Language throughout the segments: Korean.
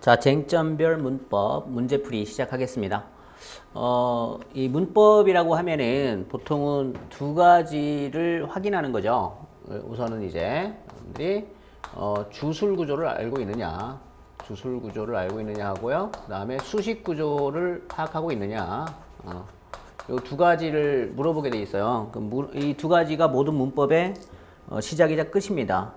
자, 쟁점별 문법 문제풀이 시작하겠습니다. 이 문법이라고 하면은 보통은 두 가지를 확인하는 거죠. 우선은 이제 여러분들이 주술 구조를 알고 있느냐, 주술 구조를 알고 있느냐 하고요. 그 다음에 수식 구조를 파악하고 있느냐. 이 두 가지를 물어보게 돼 있어요. 이 두 가지가 모든 문법의 시작이자 끝입니다.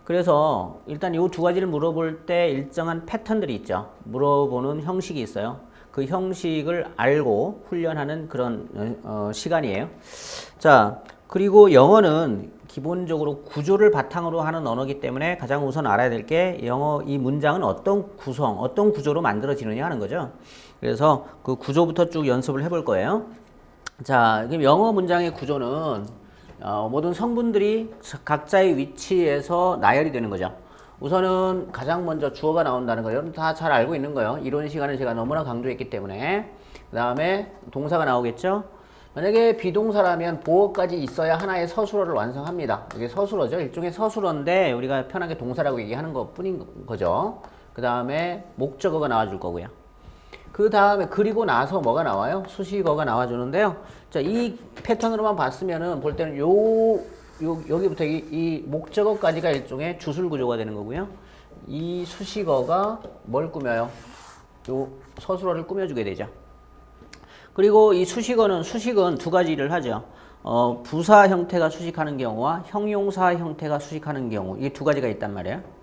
그래서 일단 이 두 가지를 물어볼 때 일정한 패턴들이 있죠. 물어보는 형식이 있어요. 그 형식을 알고 훈련하는 그런 시간이에요. 자, 그리고 영어는 기본적으로 구조를 바탕으로 하는 언어이기 때문에 가장 우선 알아야 될 게 영어 이 문장은 어떤 구성, 어떤 구조로 만들어지느냐 하는 거죠. 그래서 그 구조부터 쭉 연습을 해볼 거예요. 자, 그럼 영어 문장의 구조는 모든 성분들이 각자의 위치에서 나열이 되는 거죠. 우선은 가장 먼저 주어가 나온다는 거 여러분 다 잘 알고 있는 거예요. 이론 시간을 제가 너무나 강조했기 때문에. 그 다음에 동사가 나오겠죠. 만약에 비동사라면 보어까지 있어야 하나의 서술어를 완성합니다. 이게 서술어죠. 일종의 서술어인데 우리가 편하게 동사라고 얘기하는 것 뿐인 거죠. 그 다음에 목적어가 나와줄 거고요. 그 다음에 그리고 나서 뭐가 나와요? 수식어가 나와주는데요. 자, 이 패턴으로만 봤으면은 볼 때는 여기부터 이 목적어까지가 일종의 주술 구조가 되는 거고요. 이 수식어가 뭘 꾸며요? 요 서술어를 꾸며주게 되죠. 그리고 이 수식은 두 가지 일을 하죠. 부사 형태가 수식하는 경우와 형용사 형태가 수식하는 경우, 이 두 가지가 있단 말이에요.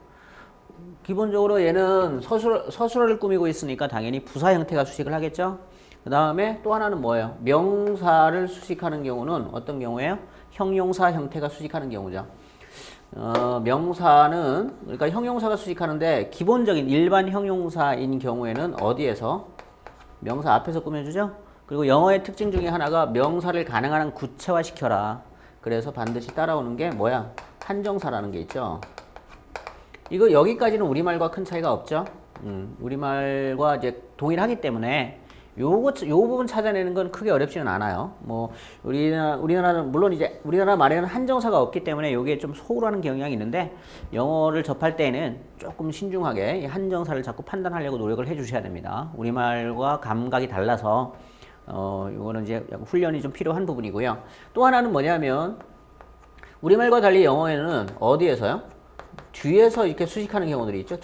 기본적으로 얘는 서술어를 꾸미고 있으니까 당연히 부사 형태가 수식을 하겠죠. 그 다음에 또 하나는 뭐예요? 명사를 수식하는 경우는 어떤 경우예요? 형용사 형태가 수식하는 경우죠. 명사는 그러니까 형용사가 수식하는데 기본적인 일반 형용사인 경우에는 어디에서? 명사 앞에서 꾸며주죠. 그리고 영어의 특징 중에 하나가 명사를 가능한 한 구체화시켜라. 그래서 반드시 따라오는 게 뭐야? 한정사라는 게 있죠. 이거 여기까지는 우리말과 큰 차이가 없죠. 우리말과 이제 동일하기 때문에 요 부분 찾아내는 건 크게 어렵지는 않아요. 뭐 우리나라는 물론 이제 우리나라 말에는 한정사가 없기 때문에 요게 좀 소홀하는 경향이 있는데 영어를 접할 때는 조금 신중하게 이 한정사를 자꾸 판단하려고 노력을 해주셔야 됩니다. 우리말과 감각이 달라서 요거는 이제 훈련이 좀 필요한 부분이고요. 또 하나는 뭐냐면 우리말과 달리 영어에는 어디에서요? 뒤에서 이렇게 수식하는 경우들이 있죠.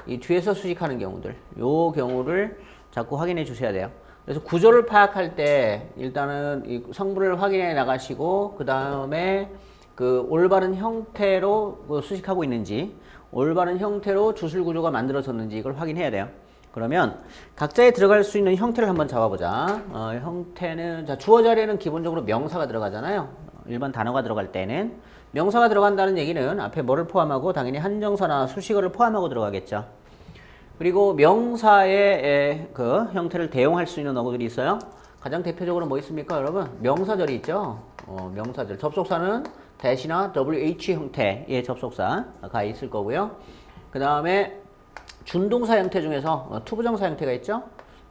이 뒤에서 수식하는 경우들, 요 경우를 자꾸 확인해 주셔야 돼요. 그래서 구조를 파악할 때 일단은 이 성분을 확인해 나가시고 그 다음에 그 올바른 형태로 수식하고 있는지, 올바른 형태로 주술 구조가 만들어졌는지 이걸 확인해야 돼요. 그러면 각자에 들어갈 수 있는 형태를 한번 잡아보자. 형태는 자, 주어 자리에는 기본적으로 명사가 들어가잖아요. 일반 단어가 들어갈 때는 명사가 들어간다는 얘기는 앞에 뭐를 포함하고 당연히 한정사나 수식어를 포함하고 들어가겠죠. 그리고 명사의 그 형태를 대용할 수 있는 어구들이 있어요. 가장 대표적으로 뭐 있습니까, 여러분? 명사절이 있죠. 명사절. 접속사는 대시나 WH 형태의 접속사가 있을 거고요. 그 다음에 준동사 형태 중에서 투부정사 형태가 있죠.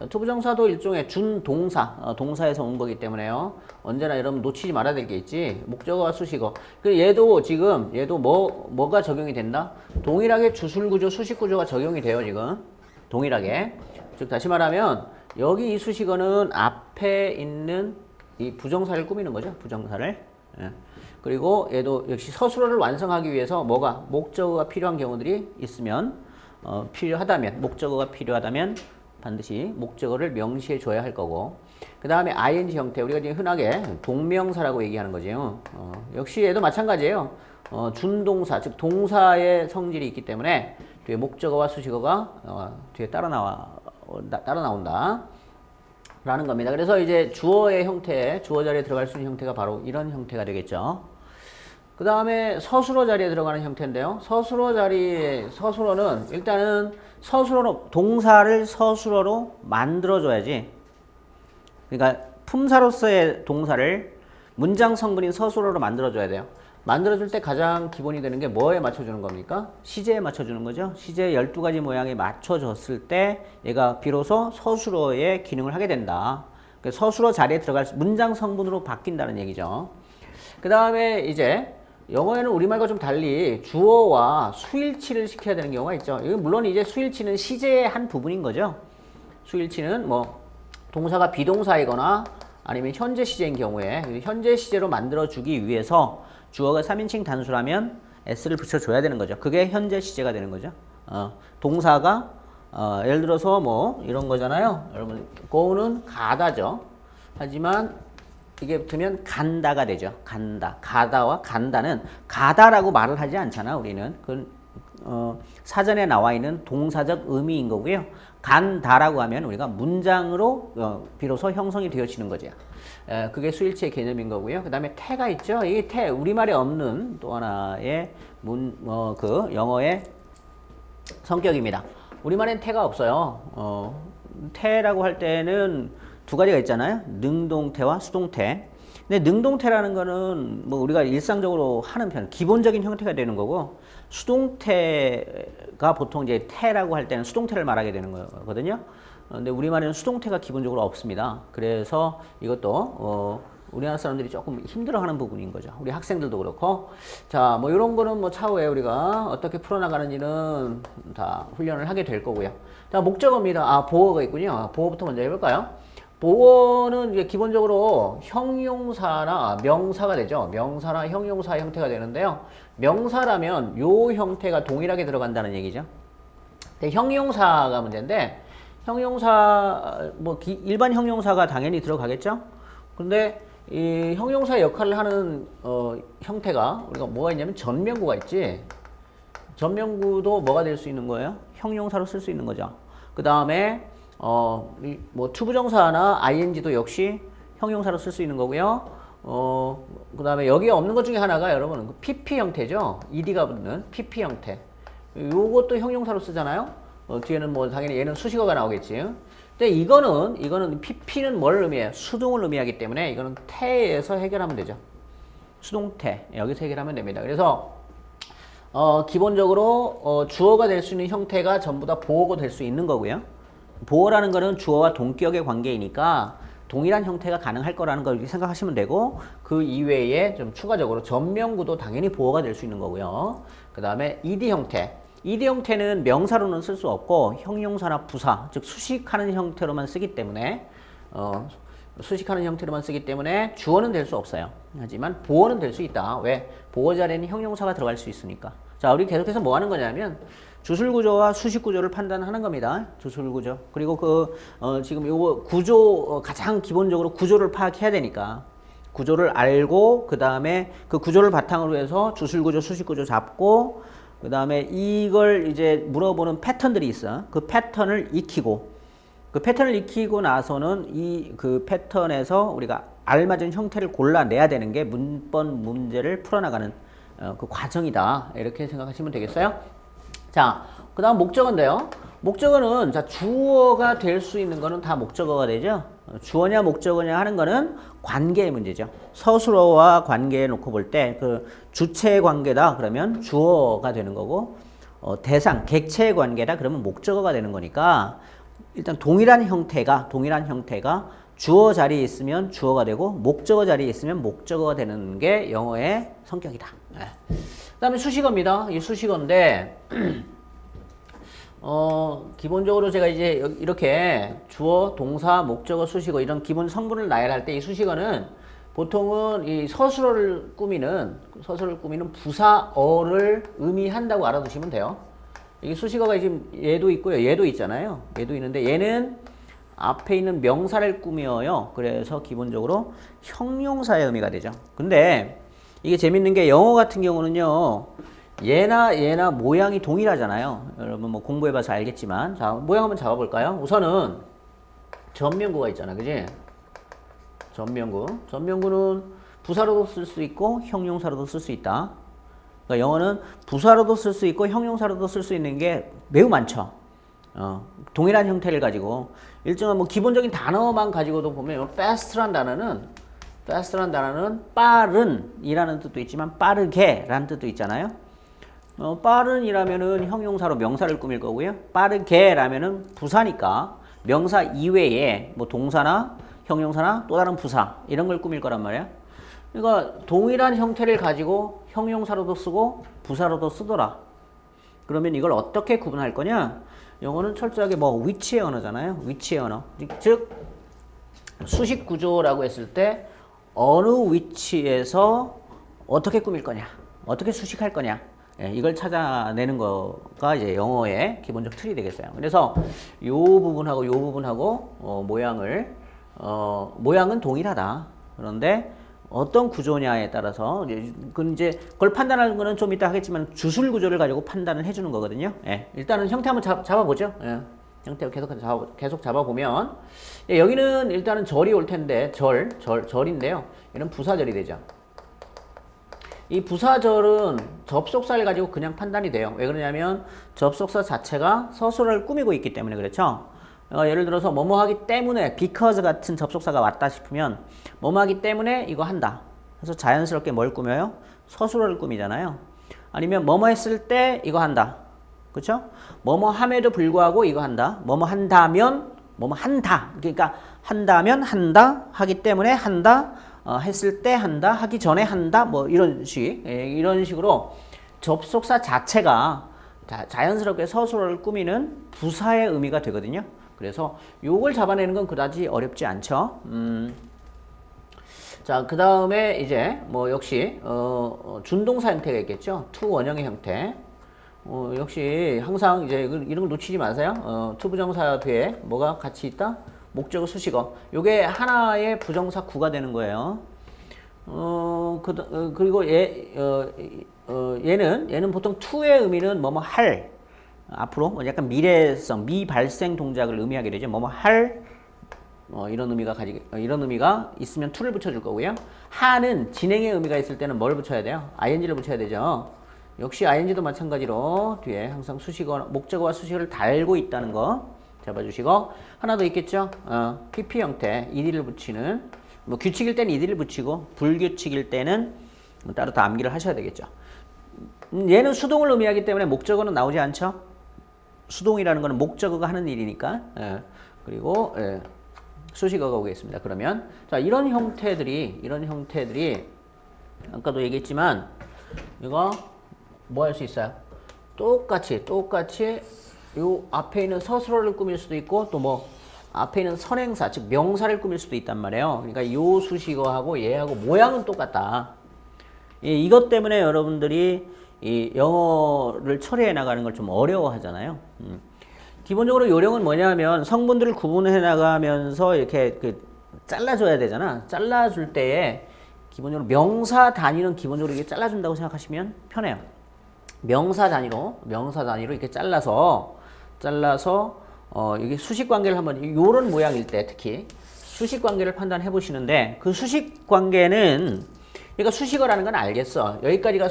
투부정사도 일종의 준동사, 동사에서 온 거기 때문에요. 언제나 여러분 놓치지 말아야 될 게 있지. 목적어와 수식어. 얘도 뭐가 적용이 된다? 동일하게 주술구조, 수식구조가 적용이 돼요, 지금. 동일하게. 즉, 다시 말하면, 여기 이 수식어는 앞에 있는 이 부정사를 꾸미는 거죠, 부정사를. 예. 그리고 얘도 역시 서술어를 완성하기 위해서 목적어가 필요한 경우들이 있으면, 목적어가 필요하다면, 반드시 목적어를 명시해 줘야 할 거고, 그 다음에 ing 형태, 우리가 지금 흔하게 동명사라고 얘기하는 거죠. 역시 얘도 마찬가지예요. 준동사, 즉 동사의 성질이 있기 때문에 뒤에 목적어와 수식어가 뒤에 따라 나온다 라는 겁니다. 그래서 이제 주어의 형태, 주어 자리에 들어갈 수 있는 형태가 바로 이런 형태가 되겠죠. 그 다음에 서술어 자리에 들어가는 형태인데요. 서술어는 일단은 동사를 서술어로 만들어줘야지. 그러니까 품사로서의 동사를 문장 성분인 서술어로 만들어줘야 돼요. 만들어줄 때 가장 기본이 되는 게 뭐에 맞춰주는 겁니까? 시제에 맞춰주는 거죠. 시제 12가지 모양에 맞춰줬을 때 얘가 비로소 서술어의 기능을 하게 된다. 그러니까 서술어 자리에 들어갈 문장 성분으로 바뀐다는 얘기죠. 그 다음에 이제 영어에는 우리말과 좀 달리 주어와 수일치를 시켜야 되는 경우가 있죠. 이건 물론 이제 수일치는 시제의 한 부분인 거죠. 수일치는 뭐 동사가 비동사이거나 아니면 현재 시제인 경우에 현재 시제로 만들어주기 위해서 주어가 3인칭 단수라면 s를 붙여줘야 되는 거죠. 그게 현재 시제가 되는 거죠. 동사가 예를 들어서 뭐 이런 거잖아요. 여러분 go는 가다죠. 하지만 이게 붙으면 간다가 되죠. 간다. 가다와 간다는 가다라고 말을 하지 않잖아. 우리는 그건 사전에 나와 있는 동사적 의미인 거고요. 간다라고 하면 우리가 문장으로 비로소 형성이 되어지는 거죠. 그게 수일치의 개념인 거고요. 그 다음에 태가 있죠. 이 태, 우리말에 없는 또 하나의 그 영어의 성격입니다. 우리말엔 태가 없어요. 태라고 할 때는 두 가지가 있잖아요. 능동태와 수동태. 근데 능동태라는 거는 뭐 우리가 일상적으로 하는 편, 기본적인 형태가 되는 거고, 수동태가 보통 이제 태라고 할 때는 수동태를 말하게 되는 거거든요. 근데 우리말에는 수동태가 기본적으로 없습니다. 그래서 이것도 우리나라 사람들이 조금 힘들어하는 부분인 거죠. 우리 학생들도 그렇고. 자, 뭐 이런 거는 뭐 차후에 우리가 어떻게 풀어나가는지는 다 훈련을 하게 될 거고요. 자, 목적어입니다. 보어가 있군요. 보어부터 먼저 해볼까요? 보어는 이제 기본적으로 형용사나 명사가 되죠. 명사나 형용사 형태가 되는데요. 명사라면 요 형태가 동일하게 들어간다는 얘기죠. 근데 형용사가 문제인데, 형용사, 뭐 일반 형용사가 당연히 들어가겠죠. 근데 이 형용사의 역할을 하는 형태가 우리가 뭐가 있냐면 전명구가 있지. 전명구도 뭐가 될 수 있는 거예요? 형용사로 쓸 수 있는 거죠. 그 다음에 뭐 투부정사나 ing도 역시 형용사로 쓸 수 있는 거고요. 그 다음에 여기에 없는 것 중에 하나가 여러분 pp 형태죠. ed가 붙는 pp 형태. 요것도 형용사로 쓰잖아요. 뒤에는 뭐 당연히 얘는 수식어가 나오겠지. 근데 이거는 pp는 뭘 의미해요? 수동을 의미하기 때문에 이거는 태에서 해결하면 되죠. 수동태 여기서 해결하면 됩니다. 그래서 기본적으로 주어가 될 수 있는 형태가 전부 다 보어가 될 수 있는 거고요. 보어라는 거는 주어와 동격의 관계이니까 동일한 형태가 가능할 거라는 걸 이렇게 생각하시면 되고, 그 이외에 좀 추가적으로 전명구도 당연히 보어가 될 수 있는 거고요. 그 다음에 ed 형태. ed 형태는 명사로는 쓸 수 없고 형용사나 부사, 즉 수식하는 형태로만 쓰기 때문에 주어는 될 수 없어요. 하지만 보어는 될 수 있다. 왜? 보어 자리에는 형용사가 들어갈 수 있으니까. 자, 우리 계속해서 뭐 하는 거냐면 주술구조와 수식구조를 판단하는 겁니다. 주술구조. 그리고 지금 요거 구조, 가장 기본적으로 구조를 파악해야 되니까 구조를 알고 그 다음에 그 구조를 바탕으로 해서 주술구조, 수식구조 잡고 그 다음에 이걸 이제 물어보는 패턴들이 있어. 그 패턴을 익히고 나서는 그 패턴에서 우리가 알맞은 형태를 골라내야 되는 게 문법 문제를 풀어나가는 그 과정이다. 이렇게 생각하시면 되겠어요. 자, 그 다음 목적어인데요. 목적어는 자 주어가 될 수 있는 거는 다 목적어가 되죠. 주어냐 목적어냐 하는 거는 관계의 문제죠. 서술어와 관계에 놓고 볼 때 그 주체의 관계다 그러면 주어가 되는 거고, 대상, 객체의 관계다 그러면 목적어가 되는 거니까 일단 동일한 형태가 주어 자리에 있으면 주어가 되고 목적어 자리에 있으면 목적어가 되는 게 영어의 성격이다. 네. 그 다음에 수식어입니다. 이 수식어인데 기본적으로 제가 이제 이렇게 주어, 동사, 목적어, 수식어 이런 기본 성분을 나열할 때 이 수식어는 보통은 이 서술어를 꾸미는 부사어를 의미한다고 알아두시면 돼요. 이게 수식어가 지금 얘도 있고요. 얘도 있잖아요. 얘도 있는데 얘는 앞에 있는 명사를 꾸며요. 그래서 기본적으로 형용사의 의미가 되죠. 근데 이게 재밌는 게 영어 같은 경우는요. 얘나 모양이 동일하잖아요. 여러분 뭐 공부해봐서 알겠지만. 자, 모양 한번 잡아볼까요? 우선은 전명구가 있잖아. 그지? 전명구는 부사로도 쓸 수 있고 형용사로도 쓸 수 있다. 그러니까 영어는 부사로도 쓸 수 있고 형용사로도 쓸 수 있는 게 매우 많죠. 동일한 형태를 가지고 일정한 뭐 기본적인 단어만 가지고도 보면 fast란 단어는 빠른이라는 뜻도 있지만 빠르게라는 뜻도 있잖아요. 빠른이라면은 형용사로 명사를 꾸밀 거고요. 빠르게라면은 부사니까 명사 이외에 뭐 동사나 형용사나 또 다른 부사 이런 걸 꾸밀 거란 말이에요. 그러니까 동일한 형태를 가지고 형용사로도 쓰고 부사로도 쓰더라. 그러면 이걸 어떻게 구분할 거냐? 영어는 철저하게 뭐 위치의 언어잖아요. 위치의 언어. 즉 수식 구조라고 했을 때 어느 위치에서 어떻게 꾸밀 거냐, 어떻게 수식할 거냐, 예, 이걸 찾아내는 거가 이제 영어의 기본적 틀이 되겠어요. 그래서 요 부분하고 요 부분하고 모양은 동일하다. 그런데 어떤 구조냐에 따라서 이제 그걸 판단하는 거는 좀 이따 하겠지만 주술 구조를 가지고 판단을 해주는 거거든요. 예, 일단은 형태 한번 잡아보죠. 예, 형태 계속 잡아보면 예, 여기는 일단은 절이 올 텐데 절인데요. 얘는 부사절이 되죠. 이 부사절은 접속사를 가지고 그냥 판단이 돼요. 왜 그러냐면 접속사 자체가 서술어를 꾸미고 있기 때문에 그렇죠. 예를 들어서 뭐뭐 하기 때문에 because 같은 접속사가 왔다 싶으면 뭐뭐 하기 때문에 이거 한다. 그래서 자연스럽게 뭘 꾸며요? 서술어를 꾸미잖아요. 아니면 뭐뭐 했을 때 이거 한다. 그렇죠? 뭐뭐 함에도 불구하고 이거 한다. 뭐뭐 한다면 뭐뭐 한다. 그러니까 한다면 한다. 하기 때문에 한다. 했을 때 한다, 하기 전에 한다, 뭐 이런 식으로 접속사 자체가 자연스럽게 서술어를 꾸미는 부사의 의미가 되거든요. 그래서 요걸 잡아내는 건 그다지 어렵지 않죠. 자, 그 다음에 이제 뭐 역시 준동사 형태가 있겠죠. to 원형의 형태. 역시 항상 이제 이런 걸 놓치지 마세요. to 부정사 뒤에 뭐가 같이 있다? 목적어, 수식어. 요게 하나의 부정사 구가 되는 거예요. 그리고 얘는 보통 to의 의미는 뭐뭐 할, 앞으로 약간 미래성, 미발생 동작을 의미하게 되죠. 뭐뭐 할, 이런 의미가 있으면 to를 붙여줄 거고요. 하는 진행의 의미가 있을 때는 뭘 붙여야 돼요? ing를 붙여야 되죠. 역시 ing도 마찬가지로 뒤에 항상 수식어, 목적어와 수식어를 달고 있다는 거 잡아주시고, 하나 더 있겠죠? PP 형태, ed를 붙이는, 뭐 규칙일 때는 ed를 붙이고 불규칙일 때는 따로 다 암기를 하셔야 되겠죠. 얘는 수동을 의미하기 때문에 목적어는 나오지 않죠. 수동이라는 거는 목적어가 하는 일이니까. 그리고 수식어가 오겠습니다. 그러면 자, 이런 형태들이 아까도 얘기했지만 이거 뭐 할 수 있어요? 똑같이 요 앞에 있는 서술어를 꾸밀 수도 있고 또 뭐 앞에 있는 선행사 즉 명사를 꾸밀 수도 있단 말이에요. 그러니까 요 수식어하고 얘하고 모양은 똑같다. 이것 때문에 여러분들이 이 영어를 처리해 나가는 걸 좀 어려워하잖아요. 기본적으로 요령은 뭐냐면 성분들을 구분해 나가면서 이렇게 잘라줘야 되잖아. 잘라줄 때에 기본적으로 명사 단위는 기본적으로 이게 잘라준다고 생각하시면 편해요. 명사 단위로 이렇게 잘라서 여기 수식 관계를 한번 요런 모양일 때 특히 수식 관계를 판단해 보시는데 그 수식 관계는 그러니까 수식어라는 건 알겠어. 여기까지가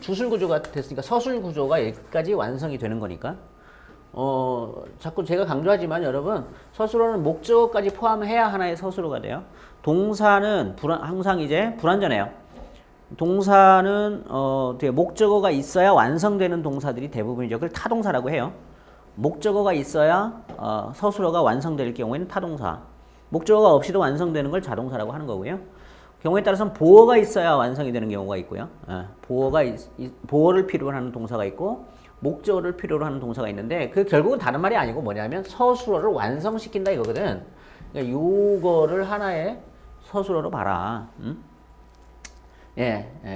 주술 구조가 됐으니까 서술 구조가 여기까지 완성이 되는 거니까. 자꾸 제가 강조하지만 여러분 서술어는 목적어까지 포함해야 하나의 서술어가 돼요. 동사는 항상 이제 불완전해요. 동사는 목적어가 있어야 완성되는 동사들이 대부분이죠. 그걸 타동사라고 해요. 목적어가 있어야 서술어가 완성될 경우에는 타동사. 목적어가 없이도 완성되는 걸 자동사라고 하는 거고요. 경우에 따라서는 보어가 있어야 완성이 되는 경우가 있고요. 보어를 필요로 하는 동사가 있고 목적어를 필요로 하는 동사가 있는데 그 결국은 다른 말이 아니고 뭐냐면 서술어를 완성시킨다 이거거든. 그러니까 요거를 하나의 서술어로 봐라.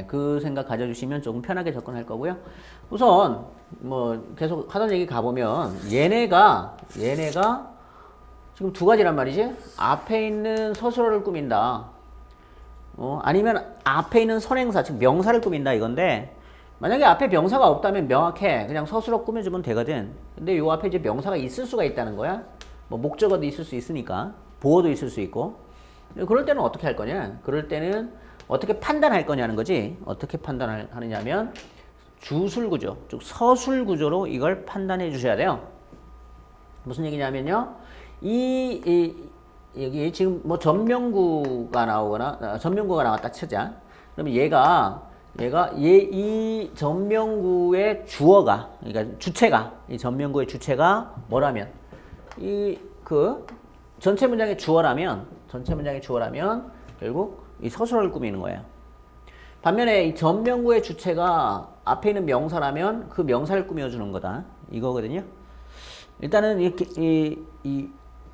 그 생각 가져주시면 조금 편하게 접근할 거고요. 우선 뭐 계속 하던 얘기 가보면 얘네가 지금 두 가지란 말이지. 앞에 있는 서술어를 꾸민다. 아니면 앞에 있는 선행사 즉 명사를 꾸민다 이건데 만약에 앞에 명사가 없다면 명확해. 그냥 서술어 꾸며주면 되거든. 근데 요 앞에 이제 명사가 있을 수가 있다는 거야. 뭐 목적어도 있을 수 있으니까 보어도 있을 수 있고. 그럴 때는 어떻게 할 거냐? 그럴 때는 어떻게 판단할 거냐는 거지. 어떻게 판단하느냐면 주술구조, 즉 서술구조로 이걸 판단해 주셔야 돼요. 무슨 얘기냐면요. 여기 지금 뭐 전명구가 나왔다 치자. 그러면 이 전명구의 주어가, 그러니까 주체가, 이 전명구의 주체가 뭐라면, 전체 문장의 주어라면 결국 이 서술어를 꾸미는 거예요. 반면에 이 전명구의 주체가 앞에 있는 명사라면 그 명사를 꾸며주는 거다. 이거거든요. 일단은 이렇게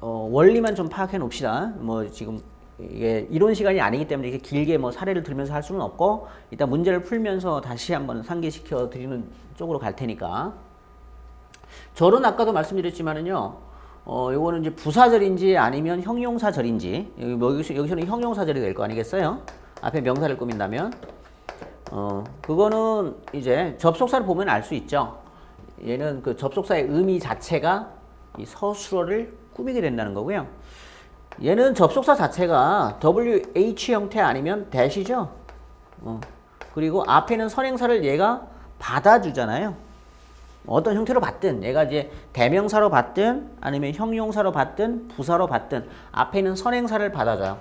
원리만 좀 파악해 놓읍시다. 뭐 지금 이게 이론 시간이 아니기 때문에 이렇게 길게 뭐 사례를 들면서 할 수는 없고 일단 문제를 풀면서 다시 한번 상기시켜 드리는 쪽으로 갈 테니까. 절은 아까도 말씀드렸지만은요. 요거는 이제 부사절인지 아니면 형용사절인지 여기서는 형용사절이 될 거 아니겠어요? 앞에 명사를 꾸민다면 그거는 이제 접속사를 보면 알 수 있죠. 얘는 그 접속사의 의미 자체가 이 서술어를 꾸미게 된다는 거고요. 얘는 접속사 자체가 WH 형태 아니면 대시죠. 그리고 앞에 있는 선행사를 얘가 받아주잖아요. 어떤 형태로 받든 얘가 이제 대명사로 받든 아니면 형용사로 받든 부사로 받든 앞에 있는 선행사를 받아줘요.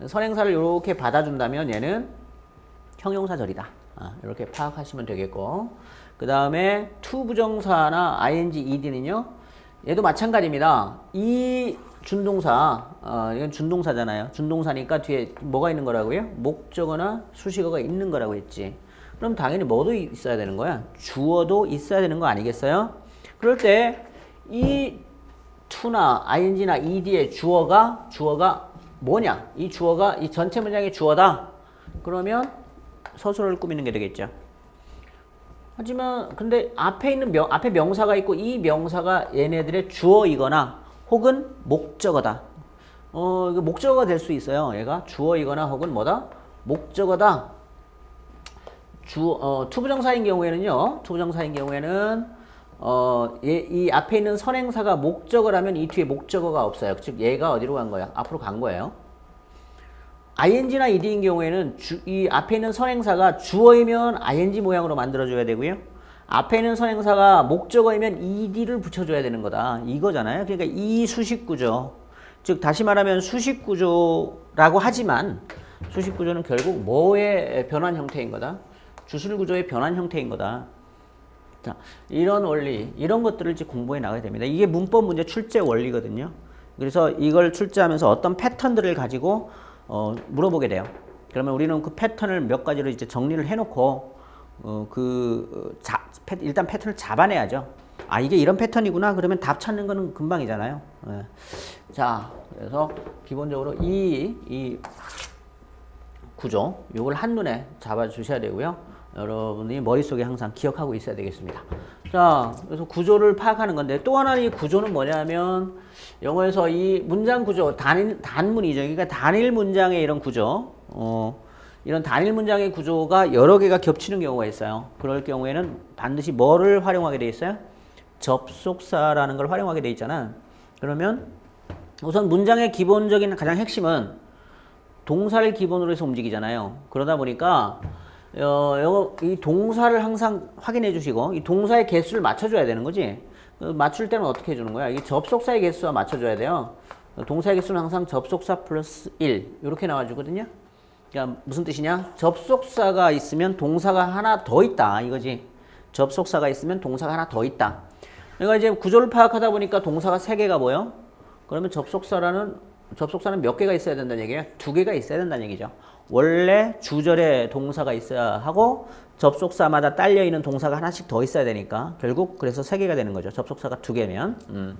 선행사를 이렇게 받아준다면 얘는 형용사절이다. 이렇게 파악하시면 되겠고 그 다음에 to 부정사나 ing, ed는요. 얘도 마찬가지입니다. 이 준동사, 이건 준동사잖아요. 준동사니까 뒤에 뭐가 있는 거라고요? 목적어나 수식어가 있는 거라고 했지. 그럼 당연히 뭐도 있어야 되는 거야? 주어도 있어야 되는 거 아니겠어요? 그럴 때 이 to나 ing나 ed의 주어가 뭐냐? 이 주어가 이 전체 문장의 주어다. 그러면 서술어를 꾸미는 게 되겠죠. 하지만 근데 앞에 있는 앞에 명사가 있고 이 명사가 얘네들의 주어이거나 혹은 목적어다. 이거 목적어가 될 수 있어요. 얘가 주어이거나 혹은 뭐다? 목적어다. 투부정사인 경우에는요. 투부정사인 경우에는 이 앞에 있는 선행사가 목적어라면 이 뒤에 목적어가 없어요. 즉 얘가 어디로 간 거야? 앞으로 간 거예요. ing나 ed인 경우에는 이 앞에 있는 선행사가 주어이면 ing 모양으로 만들어줘야 되고요. 앞에 있는 선행사가 목적어이면 ed를 붙여줘야 되는 거다. 이거잖아요. 그러니까 이 수식구조. 즉 다시 말하면 수식구조라고 하지만 수식구조는 결국 뭐의 변환 형태인 거다? 주술구조의 변환 형태인 거다. 자, 이런 원리, 이런 것들을 이제 공부해 나가야 됩니다. 이게 문법 문제 출제 원리거든요. 그래서 이걸 출제하면서 어떤 패턴들을 가지고 물어보게 돼요. 그러면 우리는 그 패턴을 몇 가지로 이제 정리를 해놓고 일단 패턴을 잡아내야죠. 이게 이런 패턴이구나. 그러면 답 찾는 거는 금방이잖아요. 자, 그래서 기본적으로 이 구조, 요걸 한눈에 잡아주셔야 되고요. 여러분이 머릿속에 항상 기억하고 있어야 되겠습니다. 자, 그래서 구조를 파악하는 건데 또 하나 이 구조는 뭐냐면 영어에서 이 문장 구조, 단문이죠. 그러니까 단일 문장의 이런 구조, 이런 단일 문장의 구조가 여러 개가 겹치는 경우가 있어요. 그럴 경우에는 반드시 뭐를 활용하게 돼 있어요? 접속사라는 걸 활용하게 돼 있잖아. 그러면 우선 문장의 기본적인 가장 핵심은 동사를 기본으로 해서 움직이잖아요. 그러다 보니까 이 동사를 항상 확인해 주시고 이 동사의 개수를 맞춰줘야 되는 거지. 맞출 때는 어떻게 해주는 거야? 이 접속사의 개수와 맞춰줘야 돼요. 동사의 개수는 항상 접속사 플러스 1 이렇게 나와주거든요. 그러니까 무슨 뜻이냐? 접속사가 있으면 동사가 하나 더 있다 이거지. 접속사가 있으면 동사가 하나 더 있다. 내가 이제 구조를 파악하다 보니까 동사가 3개가 뭐요? 그러면 접속사는 몇 개가 있어야 된다는 얘기예요? 2개가 있어야 된다는 얘기죠. 원래 주절에 동사가 있어야 하고 접속사마다 딸려있는 동사가 하나씩 더 있어야 되니까 결국 그래서 3개가 되는 거죠. 접속사가 2개면.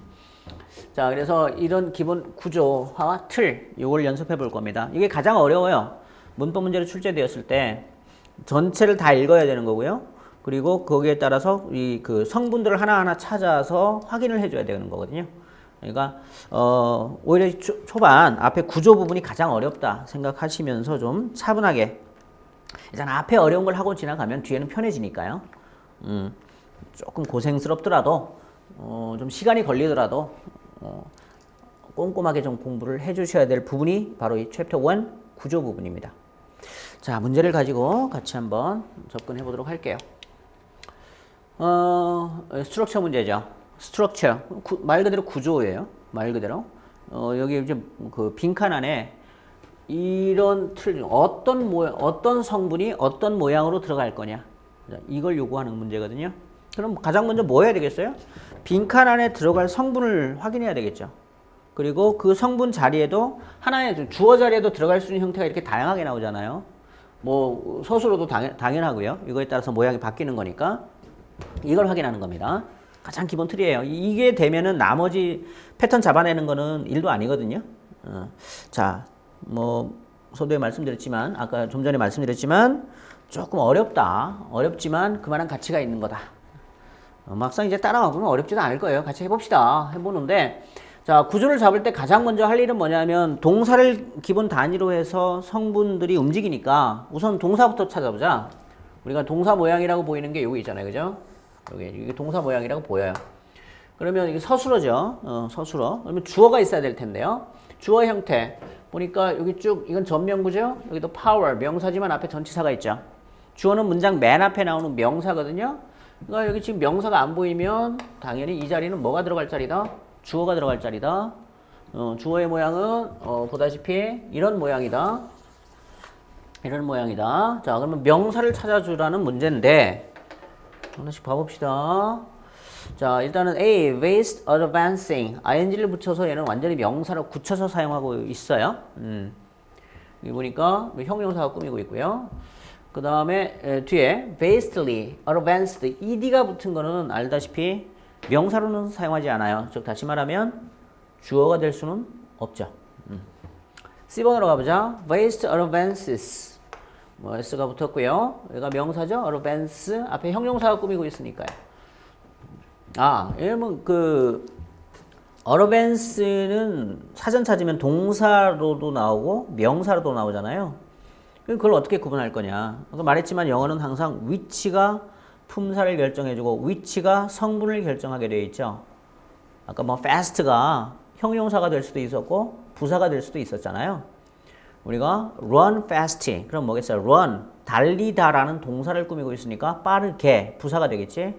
자, 그래서 이런 기본 구조와 틀 이걸 연습해 볼 겁니다. 이게 가장 어려워요. 문법 문제로 출제되었을 때 전체를 다 읽어야 되는 거고요. 그리고 거기에 따라서 그 성분들을 하나하나 찾아서 확인을 해줘야 되는 거거든요. 그러니까 오히려 초반 앞에 구조 부분이 가장 어렵다 생각하시면서 좀 차분하게 일단 앞에 어려운 걸 하고 지나가면 뒤에는 편해지니까요. 조금 고생스럽더라도 좀 시간이 걸리더라도 꼼꼼하게 좀 공부를 해주셔야 될 부분이 바로 이 챕터 1 구조 부분입니다. 자, 문제를 가지고 같이 한번 접근해 보도록 할게요. 스트럭처 문제죠. 스트럭처 말 그대로 구조예요. 말 그대로 여기 이제 그 빈칸 안에 이런 틀 어떤 성분이 어떤 모양으로 들어갈 거냐 이걸 요구하는 문제거든요. 그럼 가장 먼저 뭐 해야 되겠어요? 빈칸 안에 들어갈 성분을 확인해야 되겠죠. 그리고 그 성분 자리에도 하나의 주어 자리에도 들어갈 수 있는 형태가 이렇게 다양하게 나오잖아요. 뭐 서술어도 당연하고요. 이거에 따라서 모양이 바뀌는 거니까 이걸 확인하는 겁니다. 가장 기본 틀이에요. 이게 되면은 나머지 패턴 잡아내는 거는 일도 아니거든요. 자, 뭐 서두에 말씀드렸지만 아까 좀 전에 말씀드렸지만 조금 어렵다. 어렵지만 그만한 가치가 있는 거다. 막상 이제 따라가보면 어렵지도 않을 거예요. 같이 해봅시다. 해보는데 자, 구조를 잡을 때 가장 먼저 할 일은 뭐냐면 동사를 기본 단위로 해서 성분들이 움직이니까 우선 동사부터 찾아보자. 우리가 동사 모양이라고 보이는 게 여기 있잖아요. 그죠? 여기 이게 동사 모양이라고 보여요. 그러면 이게 서술어죠. 서술어. 그러면 주어가 있어야 될 텐데요. 주어 형태 보니까 여기 쭉 이건 전명구죠. 여기도 power 명사지만 앞에 전치사가 있죠. 주어는 문장 맨 앞에 나오는 명사거든요. 그러니까 여기 지금 명사가 안 보이면 당연히 이 자리는 뭐가 들어갈 자리다? 주어가 들어갈 자리다. 주어의 모양은 보다시피 이런 모양이다. 이런 모양이다. 자, 그러면 명사를 찾아주라는 문제인데 하나씩 봐봅시다. 자, 일단은 A, waste, advancing, ing를 붙여서 얘는 완전히 명사로 굳혀서 사용하고 있어요. 여기 보니까 형용사가 꾸미고 있고요. 그 다음에 뒤에 vastly, advanced, ed가 붙은 거는 알다시피 명사로는 사용하지 않아요. 즉 다시 말하면 주어가 될 수는 없죠. C번으로 가보자. waste, advances. 뭐 s가 붙었고요. 얘가 명사죠. advance 앞에 형용사가 꾸미고 있으니까요. 왜냐면 advance는 사전 찾으면 동사로도 나오고 명사로도 나오잖아요. 그걸 어떻게 구분할 거냐. 아까 말했지만 영어는 항상 위치가 품사를 결정해주고 위치가 성분을 결정하게 되어 있죠. 아까 뭐 fast가 형용사가 될 수도 있었고 부사가 될 수도 있었잖아요. 우리가 run fast 그럼 뭐겠어요? run 달리다라는 동사를 꾸미고 있으니까 빠르게 부사가 되겠지.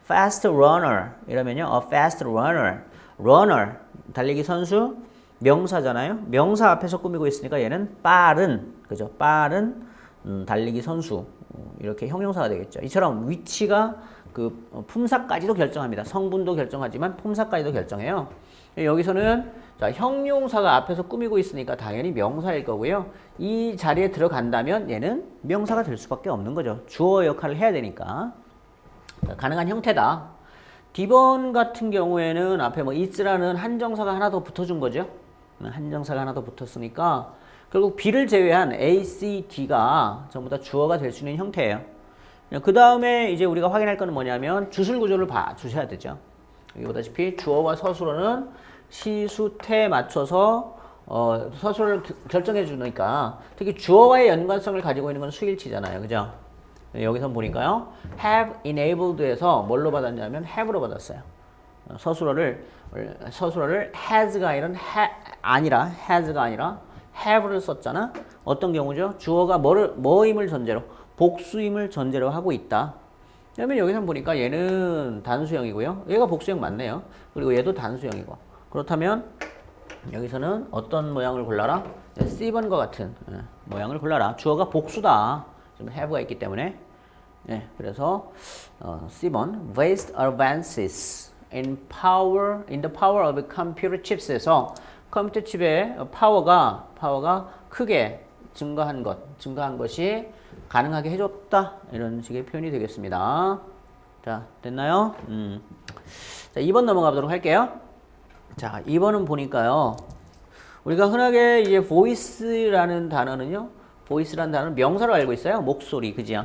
fast runner 이러면요 a fast runner runner 달리기 선수 명사잖아요. 명사 앞에서 꾸미고 있으니까 얘는 빠른 그죠? 빠른 달리기 선수 이렇게 형용사가 되겠죠. 이처럼 위치가 그 품사까지도 결정합니다. 성분도 결정하지만 품사까지도 결정해요. 여기서는 자, 형용사가 앞에서 꾸미고 있으니까 당연히 명사일 거고요. 이 자리에 들어간다면 얘는 명사가 될 수밖에 없는 거죠. 주어 역할을 해야 되니까. 가능한 형태다. D번 같은 경우에는 앞에 뭐 is라는 한정사가 하나 더 붙어준 거죠. 한정사가 하나 더 붙었으니까 결국 B를 제외한 A, C, D가 전부 다 주어가 될 수 있는 형태예요. 그 다음에 이제 우리가 확인할 거는 뭐냐면 주술 구조를 봐주셔야 되죠. 여기 보다시피 주어와 서술어는 시수태에 맞춰서 서술을 결정해 주니까 특히 주어와의 연관성을 가지고 있는 건 수일치잖아요. 그죠? 여기서 보니까요. have enabled에서 뭘로 받았냐면 have로 받았어요. 서술어를 has가 아니라 has가 아니라 have를 썼잖아. 어떤 경우죠? 주어가 뭐임을 전제로 복수임을 전제로 하고 있다. 그러면 여기서 보니까 얘는 단수형이고요. 얘가 복수형 맞네요. 그리고 얘도 단수형이고. 그렇다면 여기서는 어떤 모양을 골라라? C번과 같은 모양을 골라라. 주어가 복수다. 지금 have가 있기 때문에. 그래서 C번 vast advances in the power of computer chips에서 컴퓨터 칩의 파워가 크게 증가한 것이 가능하게 해줬다. 이런 식의 표현이 되겠습니다. 자, 됐나요? 자, 2번 넘어가 보도록 할게요. 자, 2번은 보니까요. 우리가 흔하게 이제 voice라는 단어는요. voice라는 단어는 명사로 알고 있어요. 목소리, 그지요?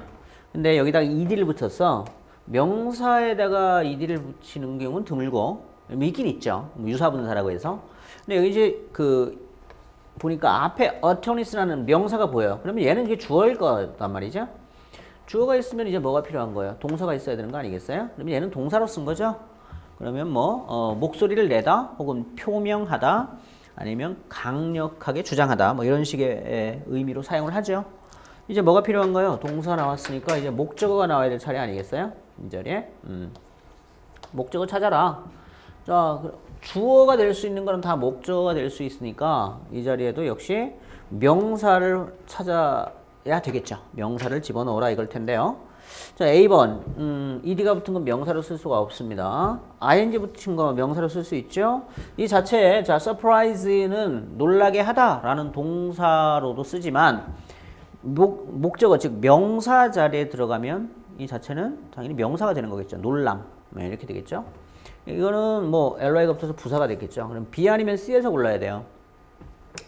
근데 여기다가 ed를 붙였어. 명사에다가 ed를 붙이는 경우는 드물고 있긴 있죠. 유사분사라고 해서. 근데 여기 이제 보니까 앞에 attorneys라는 명사가 보여요. 그러면 얘는 이게 주어일 거단 말이죠. 주어가 있으면 이제 뭐가 필요한 거예요? 동사가 있어야 되는 거 아니겠어요? 그러면 얘는 동사로 쓴 거죠. 그러면 목소리를 내다 혹은 표명하다 아니면 강력하게 주장하다 뭐 이런 식의 의미로 사용을 하죠. 이제 뭐가 필요한 거예요? 동사 나왔으니까 이제 목적어가 나와야 될 차례 아니겠어요? 이 자리에 목적어 찾아라. 자, 주어가 될 수 있는 거는 다 목적어가 될 수 있으니까 이 자리에도 역시 명사를 찾아야 되겠죠. 명사를 집어넣어라 이걸 텐데요. 자, A번 ed가 붙은 건 명사로 쓸 수가 없습니다. ing 붙인 거 명사로 쓸 수 있죠. 이 자체에 자 surprise는 놀라게 하다라는 동사로도 쓰지만 목적어 즉 명사 자리에 들어가면 이 자체는 당연히 명사가 되는 거겠죠. 놀람 네, 이렇게 되겠죠. 이거는 뭐 LI가 붙어서 부사가 됐겠죠. 그럼 B 아니면 C에서 골라야 돼요.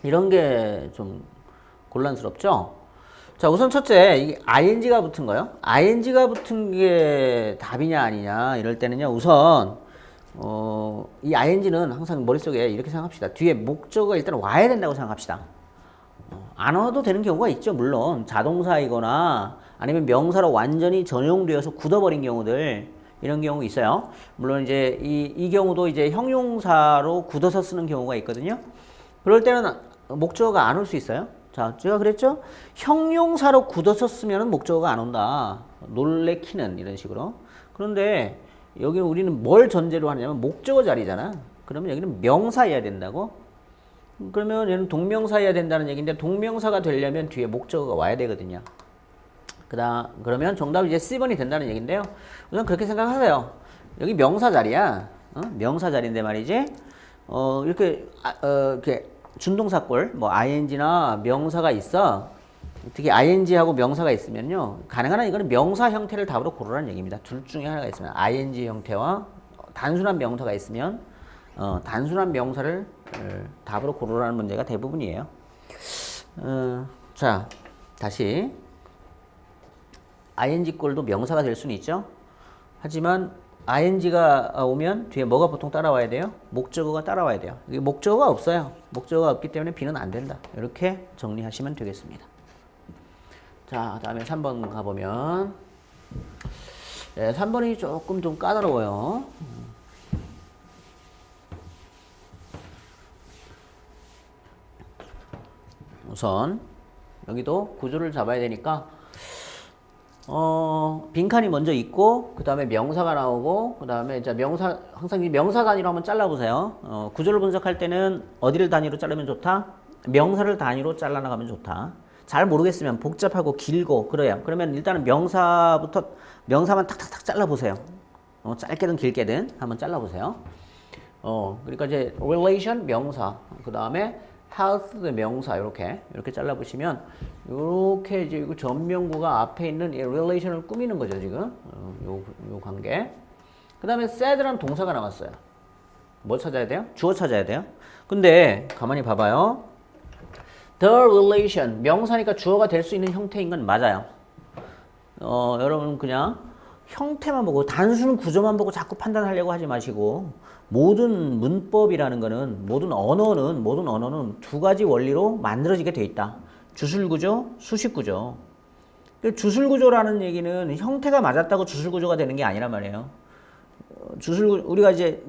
이런 게 좀 곤란스럽죠. 자, 우선 첫째, 이게 ing가 붙은 거요. ing가 붙은 게 답이냐 아니냐 이럴 때는요. 우선 이 ing는 항상 머릿속에 이렇게 생각합시다. 뒤에 목적어가 일단 와야 된다고 생각합시다. 안 와도 되는 경우가 있죠. 물론 자동사이거나 아니면 명사로 완전히 전용되어서 굳어버린 경우들 이런 경우 있어요. 물론 이제 이 경우도 이제 형용사로 굳어서 쓰는 경우가 있거든요. 그럴 때는 목적어가 안 올 수 있어요. 자, 제가 그랬죠? 형용사로 굳어서 쓰면 목적어가 안 온다. 놀래키는 이런 식으로. 그런데 여기 우리는 뭘 전제로 하냐면 목적어 자리잖아. 그러면 여기는 명사여야 된다고. 그러면 얘는 동명사여야 된다는 얘기인데 동명사가 되려면 뒤에 목적어가 와야 되거든요. 그러면 정답이 이제 C번이 된다는 얘기인데요. 우선 그렇게 생각하세요. 여기 명사 자리야. 명사 자리인데 말이지. 이렇게 준동사꼴, 뭐 ing나 명사가 있어. 특히 ing하고 명사가 있으면요. 가능한 한 이거는 명사 형태를 답으로 고르라는 얘기입니다. 둘 중에 하나가 있으면 ing 형태와 단순한 명사가 있으면 단순한 명사를 답으로 고르라는 문제가 대부분이에요. 자, 다시 ing꼴도 명사가 될 수는 있죠. 하지만 ing가 오면 뒤에 뭐가 보통 따라와야 돼요? 목적어가 따라와야 돼요. 이게 목적어가 없어요. 목적어가 없기 때문에 B는 안 된다. 이렇게 정리하시면 되겠습니다. 자, 다음에 3번 가보면 네, 3번이 조금 좀 까다로워요. 우선 여기도 구조를 잡아야 되니까 빈칸이 먼저 있고 그 다음에 명사가 나오고 그 다음에 이제 항상 명사 단위로 한번 잘라보세요. 구조를 분석할 때는 어디를 단위로 자르면 좋다? 명사를 단위로 잘라나가면 좋다. 잘 모르겠으면 복잡하고 길고 그래요. 그러면 일단은 명사만 탁탁탁 잘라보세요. 짧게든 길게든 한번 잘라보세요. 그러니까 이제 relation 명사 그 다음에 health 명사 이렇게 잘라보시면 이렇게 이제 이거 전명구가 앞에 있는 이 relation을 꾸미는 거죠 지금 요 관계. 그 다음에 sad라는 동사가 남았어요. 뭐 찾아야 돼요? 주어 찾아야 돼요. 근데 가만히 봐봐요. The relation 명사니까 주어가 될 수 있는 형태인 건 맞아요. 여러분 그냥 형태만 보고 단순 구조만 보고 자꾸 판단하려고 하지 마시고 모든 문법이라는 거는 모든 언어는 두 가지 원리로 만들어지게 돼 있다. 주술구조, 수식구조. 주술구조라는 얘기는 형태가 맞았다고 주술구조가 되는 게 아니란 말이에요. 우리가 이제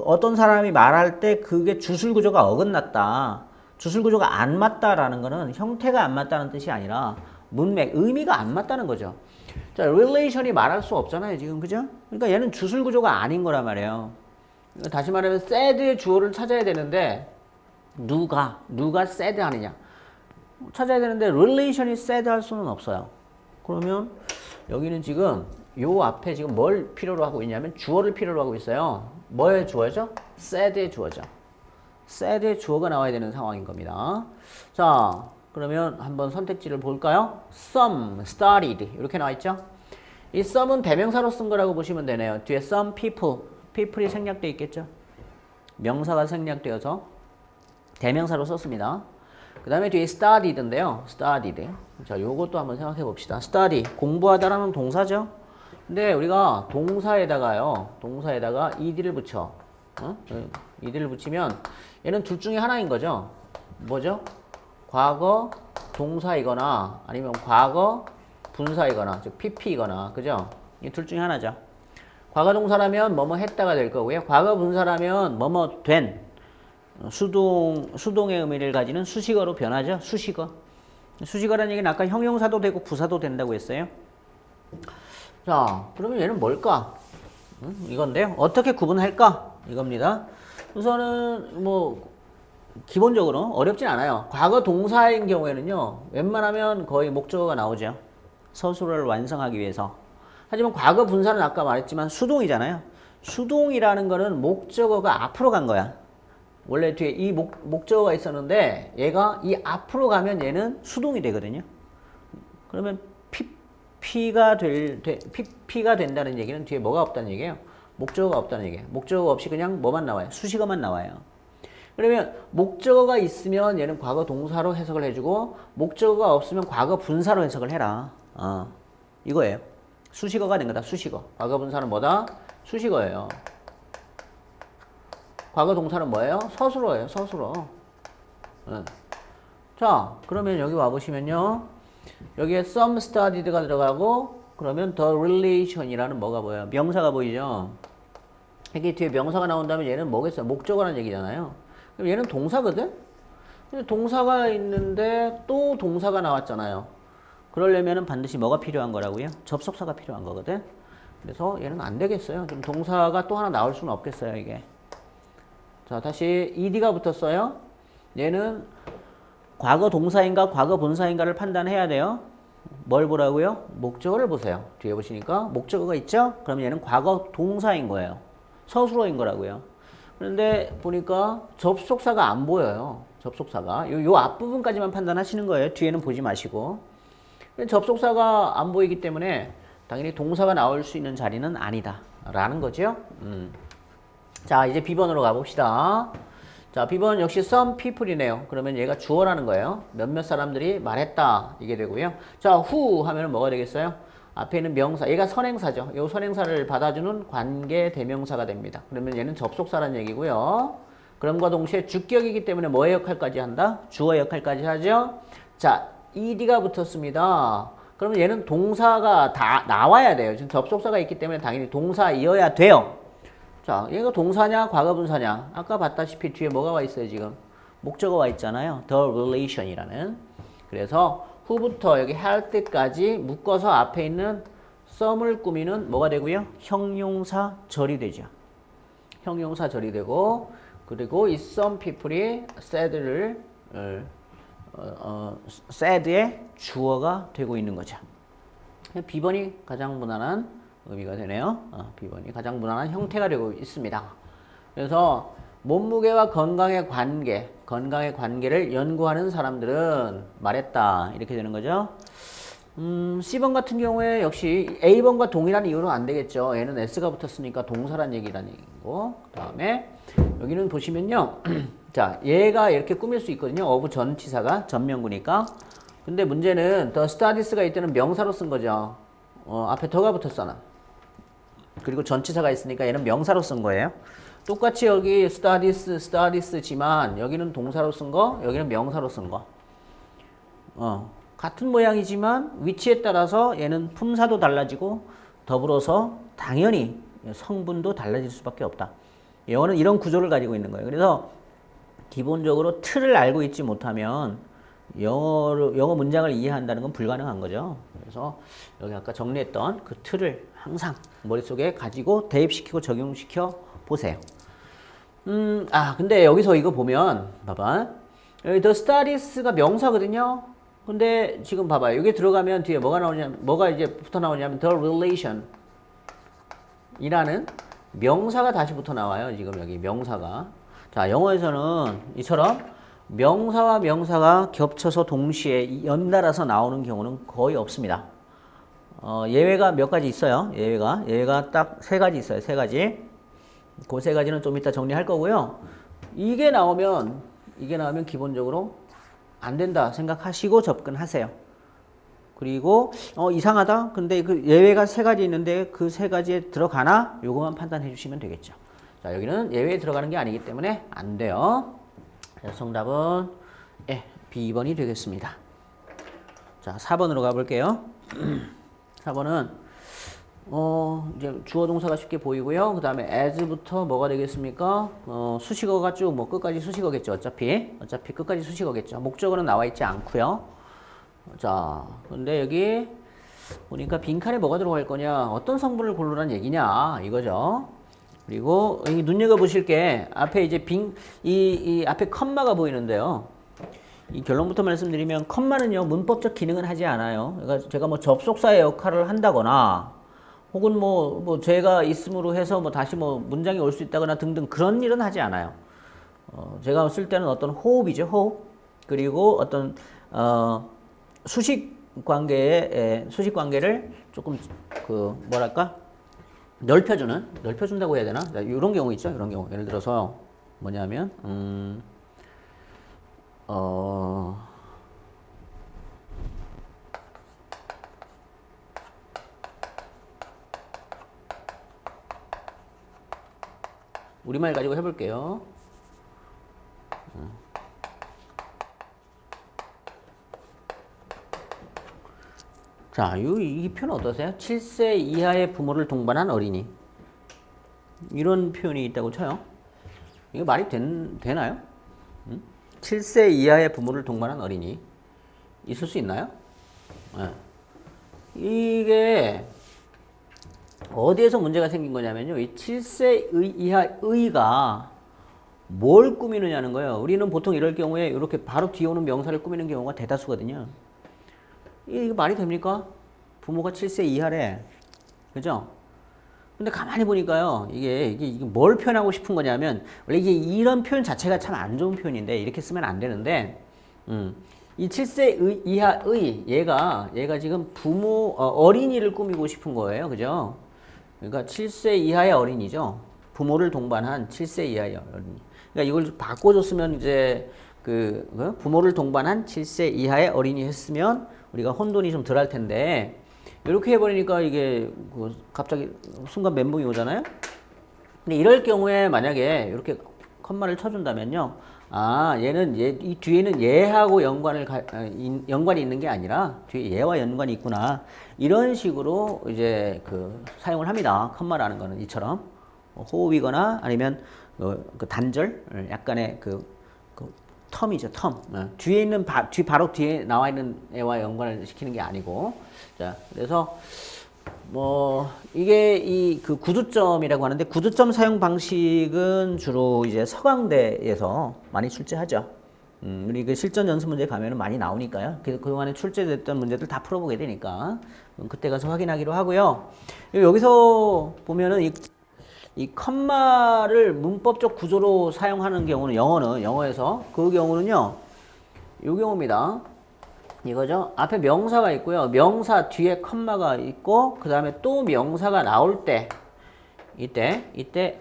어떤 사람이 말할 때 그게 주술구조가 어긋났다. 주술구조가 안 맞다라는 거는 형태가 안 맞다는 뜻이 아니라 문맥, 의미가 안 맞다는 거죠. 자, relation이 말할 수 없잖아요, 지금. 그죠? 그러니까 얘는 주술구조가 아닌 거란 말이에요. 다시 말하면 sad의 주어를 찾아야 되는데 누가 sad 하느냐 찾아야 되는데 relation이 sad 할 수는 없어요. 그러면 여기는 지금 요 앞에 지금 뭘 필요로 하고 있냐면 주어를 필요로 하고 있어요. 뭐의 주어죠? sad의 주어죠. sad의 주어가 나와야 되는 상황인 겁니다. 자, 그러면 한번 선택지를 볼까요? some, studied 이렇게 나와 있죠? 이 some은 대명사로 쓴 거라고 보시면 되네요. 뒤에 some people이 생략되어 있겠죠? 명사가 생략되어서 대명사로 썼습니다. 그 다음에 뒤에 studied인데요. studied. 자, 요것도 한번 생각해 봅시다. study, 공부하다라는 동사죠? 근데 우리가 동사에다가 ed를 붙여. ed를 붙이면 얘는 둘 중에 하나인 거죠. 뭐죠? 과거 동사이거나 아니면 과거 분사이거나 즉 pp이거나 그죠? 이 둘 중에 하나죠. 과거 동사라면 뭐뭐 했다가 될 거고요. 과거 분사라면 뭐뭐 된 수동의 의미를 가지는 수식어로 변하죠. 수식어라는 얘기는 아까 형용사도 되고 부사도 된다고 했어요. 자, 그러면 얘는 뭘까? 이건데요. 어떻게 구분할까? 이겁니다. 우선은 뭐 기본적으로 어렵진 않아요. 과거 동사인 경우에는요. 웬만하면 거의 목적어가 나오죠. 서술어를 완성하기 위해서. 하지만 과거 분사는 아까 말했지만 수동이잖아요. 수동이라는 거는 목적어가 앞으로 간 거야. 원래 뒤에 이 목적어가 있었는데 얘가 이 앞으로 가면 얘는 수동이 되거든요. 그러면 PP가 된다는 얘기는 뒤에 뭐가 없다는 얘기예요? 목적어가 없다는 얘기예요. 목적어가 없이 그냥 뭐만 나와요? 수식어만 나와요. 그러면 목적어가 있으면 얘는 과거 동사로 해석을 해주고 목적어가 없으면 과거 분사로 해석을 해라. 이거예요. 수식어가 된 거다. 수식어. 과거 분사는 뭐다? 수식어예요. 과거 동사는 뭐예요? 서술어예요. 서술어. 자, 그러면 여기 와보시면요. 여기에 some studied가 들어가고 그러면 the relation이라는 뭐가 보여요? 명사가 보이죠? 이게 뒤에 명사가 나온다면 얘는 뭐겠어요? 목적어라는 얘기잖아요. 그럼 얘는 동사거든? 동사가 있는데 또 동사가 나왔잖아요. 그러려면 반드시 뭐가 필요한 거라고요? 접속사가 필요한 거거든? 그래서 얘는 안 되겠어요. 좀 동사가 또 하나 나올 수는 없겠어요, 이게. 자, 다시 ed가 붙었어요. 얘는 과거 동사인가 과거 분사인가를 판단해야 돼요. 뭘 보라고요? 목적어를 보세요. 뒤에 보시니까 목적어가 있죠? 그럼 얘는 과거 동사인 거예요. 서술어인 거라고요. 그런데 보니까 접속사가 안 보여요. 접속사가. 요 앞부분까지만 판단하시는 거예요. 뒤에는 보지 마시고. 접속사가 안 보이기 때문에 당연히 동사가 나올 수 있는 자리는 아니다. 라는 거죠. 자, 이제 B번으로 가봅시다. 자, B번 역시 some people이네요. 그러면 얘가 주어라는 거예요. 몇몇 사람들이 말했다. 이게 되고요. 자, who 하면은 뭐가 되겠어요? 앞에 있는 명사. 얘가 선행사죠. 이 선행사를 받아주는 관계 대명사가 됩니다. 그러면 얘는 접속사라는 얘기고요. 그럼과 동시에 주격이기 때문에 뭐의 역할까지 한다? 주어 역할까지 하죠. 자, ed가 붙었습니다. 그러면 얘는 동사가 다 나와야 돼요. 지금 접속사가 있기 때문에 당연히 동사이어야 돼요. 자, 얘가 동사냐, 과거분사냐? 아까 봤다시피 뒤에 뭐가 와 있어요, 지금? 목적어 와 있잖아요. The relation이라는. 그래서 who부터 여기 health까지 묶어서 앞에 있는 some을 꾸미는 뭐가 되고요? 형용사절이 되죠. 형용사절이 되고, 그리고 이 some people이 said를, said의 주어가 되고 있는 거죠. B번이 가장 무난한 의미가 되네요. B번이 가장 무난한 형태가 되고 있습니다. 그래서 몸무게와 건강의 관계를 연구하는 사람들은 말했다. 이렇게 되는 거죠. C번 같은 경우에 역시 A번과 동일한 이유는 안 되겠죠. 얘는 S가 붙었으니까 동사란 얘기라는 얘기고. 그 다음에 여기는 보시면요. 자, 얘가 이렇게 꾸밀 수 있거든요. of 전치사가 전명구니까. 근데 문제는 the studies가 이때는 명사로 쓴 거죠. 앞에 더가 붙었잖아. 그리고 전치사가 있으니까 얘는 명사로 쓴 거예요. 똑같이 여기 studies지만 여기는 동사로 쓴 거, 여기는 명사로 쓴 거. 같은 모양이지만 위치에 따라서 얘는 품사도 달라지고 더불어서 당연히 성분도 달라질 수밖에 없다. 영어는 이런 구조를 가지고 있는 거예요. 그래서 기본적으로 틀을 알고 있지 못하면 영어 문장을 이해한다는 건 불가능한 거죠. 그래서 여기 아까 정리했던 그 틀을 항상 머릿속에 가지고 대입시키고 적용시켜 보세요. 근데 여기서 이거 보면 봐봐. 여기 the studies가 명사거든요. 근데 지금 봐봐. 여기 들어가면 뒤에 뭐가 이제 붙어 나오냐면 the relation 이라는 명사가 다시 붙어 나와요. 지금 여기 명사가. 자, 영어에서는 이처럼 명사와 명사가 겹쳐서 동시에 연달아서 나오는 경우는 거의 없습니다. 예외가 몇 가지 있어요. 예외가 딱 세 가지 있어요. 세 가지. 그 세 가지는 좀 이따 정리할 거고요. 이게 나오면 기본적으로 안 된다 생각하시고 접근하세요. 그리고 이상하다. 근데 그 예외가 세 가지 있는데 그 세 가지에 들어가나? 요거만 판단해 주시면 되겠죠. 자, 여기는 예외에 들어가는 게 아니기 때문에 안 돼요. 그래서 정답은 B번이 되겠습니다. 자, 4번으로 가볼게요. 4번은 이제 주어 동사가 쉽게 보이고요. 그 다음에 as부터 뭐가 되겠습니까? 수식어가 쭉 끝까지 수식어겠죠. 어차피 끝까지 수식어겠죠. 목적어는 나와 있지 않고요. 자, 근데 여기 보니까 빈칸에 뭐가 들어갈 거냐? 어떤 성분을 고르라는 얘기냐? 이거죠. 그리고 여기 눈여겨보실 게 앞에 이제 이 앞에 컴마가 보이는데요. 이 결론부터 말씀드리면 컴마는요 문법적 기능은 하지 않아요. 그러니까 제가 뭐 접속사의 역할을 한다거나 혹은 뭐 제가 있음으로 해서 다시 문장이 올 수 있다거나 등등 그런 일은 하지 않아요. 제가 쓸 때는 어떤 호흡이죠, 호흡. 그리고 어떤 수식 관계를 조금 뭐랄까 넓혀준다고 해야 되나? 이런 경우 있죠, 이런 경우. 예를 들어서 뭐냐면 우리말 가지고 해볼게요. 자, 이 표현 어떠세요? 7세 이하의 부모를 동반한 어린이. 이런 표현이 있다고 쳐요. 이거 말이 되나요? 7세 이하의 부모를 동반한 어린이. 있을 수 있나요? 네. 이게 어디에서 문제가 생긴 거냐면요. 이 7세 이하의가 뭘 꾸미느냐는 거예요. 우리는 보통 이럴 경우에 이렇게 바로 뒤에 오는 명사를 꾸미는 경우가 대다수거든요. 이거 말이 됩니까? 부모가 7세 이하래. 그죠? 근데 가만히 보니까요. 이게 뭘 표현하고 싶은 거냐면, 원래 이게 이런 표현 자체가 참 안 좋은 표현인데, 이렇게 쓰면 안 되는데, 이 7세 이하의, 얘가 지금 어린이를 꾸미고 싶은 거예요. 그죠? 그러니까 7세 이하의 어린이죠. 부모를 동반한 7세 이하의 어린이. 그러니까 이걸 바꿔줬으면 이제 부모를 동반한 7세 이하의 어린이 했으면 우리가 혼돈이 좀 덜 할 텐데 이렇게 해버리니까 이게 갑자기 순간 멘붕이 오잖아요. 근데 이럴 경우에 만약에 이렇게 컴마를 쳐준다면요, 얘는 이 뒤에는 얘하고 연관이 있는 게 아니라 뒤에 얘와 연관이 있구나, 이런 식으로 이제 사용을 합니다. 컴마라는 거는 이처럼 호흡이거나 아니면 단절, 약간의 텀이죠, 텀. 뒤에 있는 바로 뒤에 나와 있는 애와 연관을 시키는 게 아니고, 자, 그래서 이게 구두점이라고 하는데, 구두점 사용 방식은 주로 이제 서강대에서 많이 출제하죠. 우리 실전 연습 문제 가면은 많이 나오니까요. 그동안에 출제됐던 문제들 다 풀어보게 되니까 그때 가서 확인하기로 하고요. 여기서 보면은 이 컴마를 문법적 구조로 사용하는 경우는 영어에서 그 경우는요, 이 경우입니다. 이거죠. 앞에 명사가 있고요. 명사 뒤에 컴마가 있고, 그 다음에 또 명사가 나올 때, 이때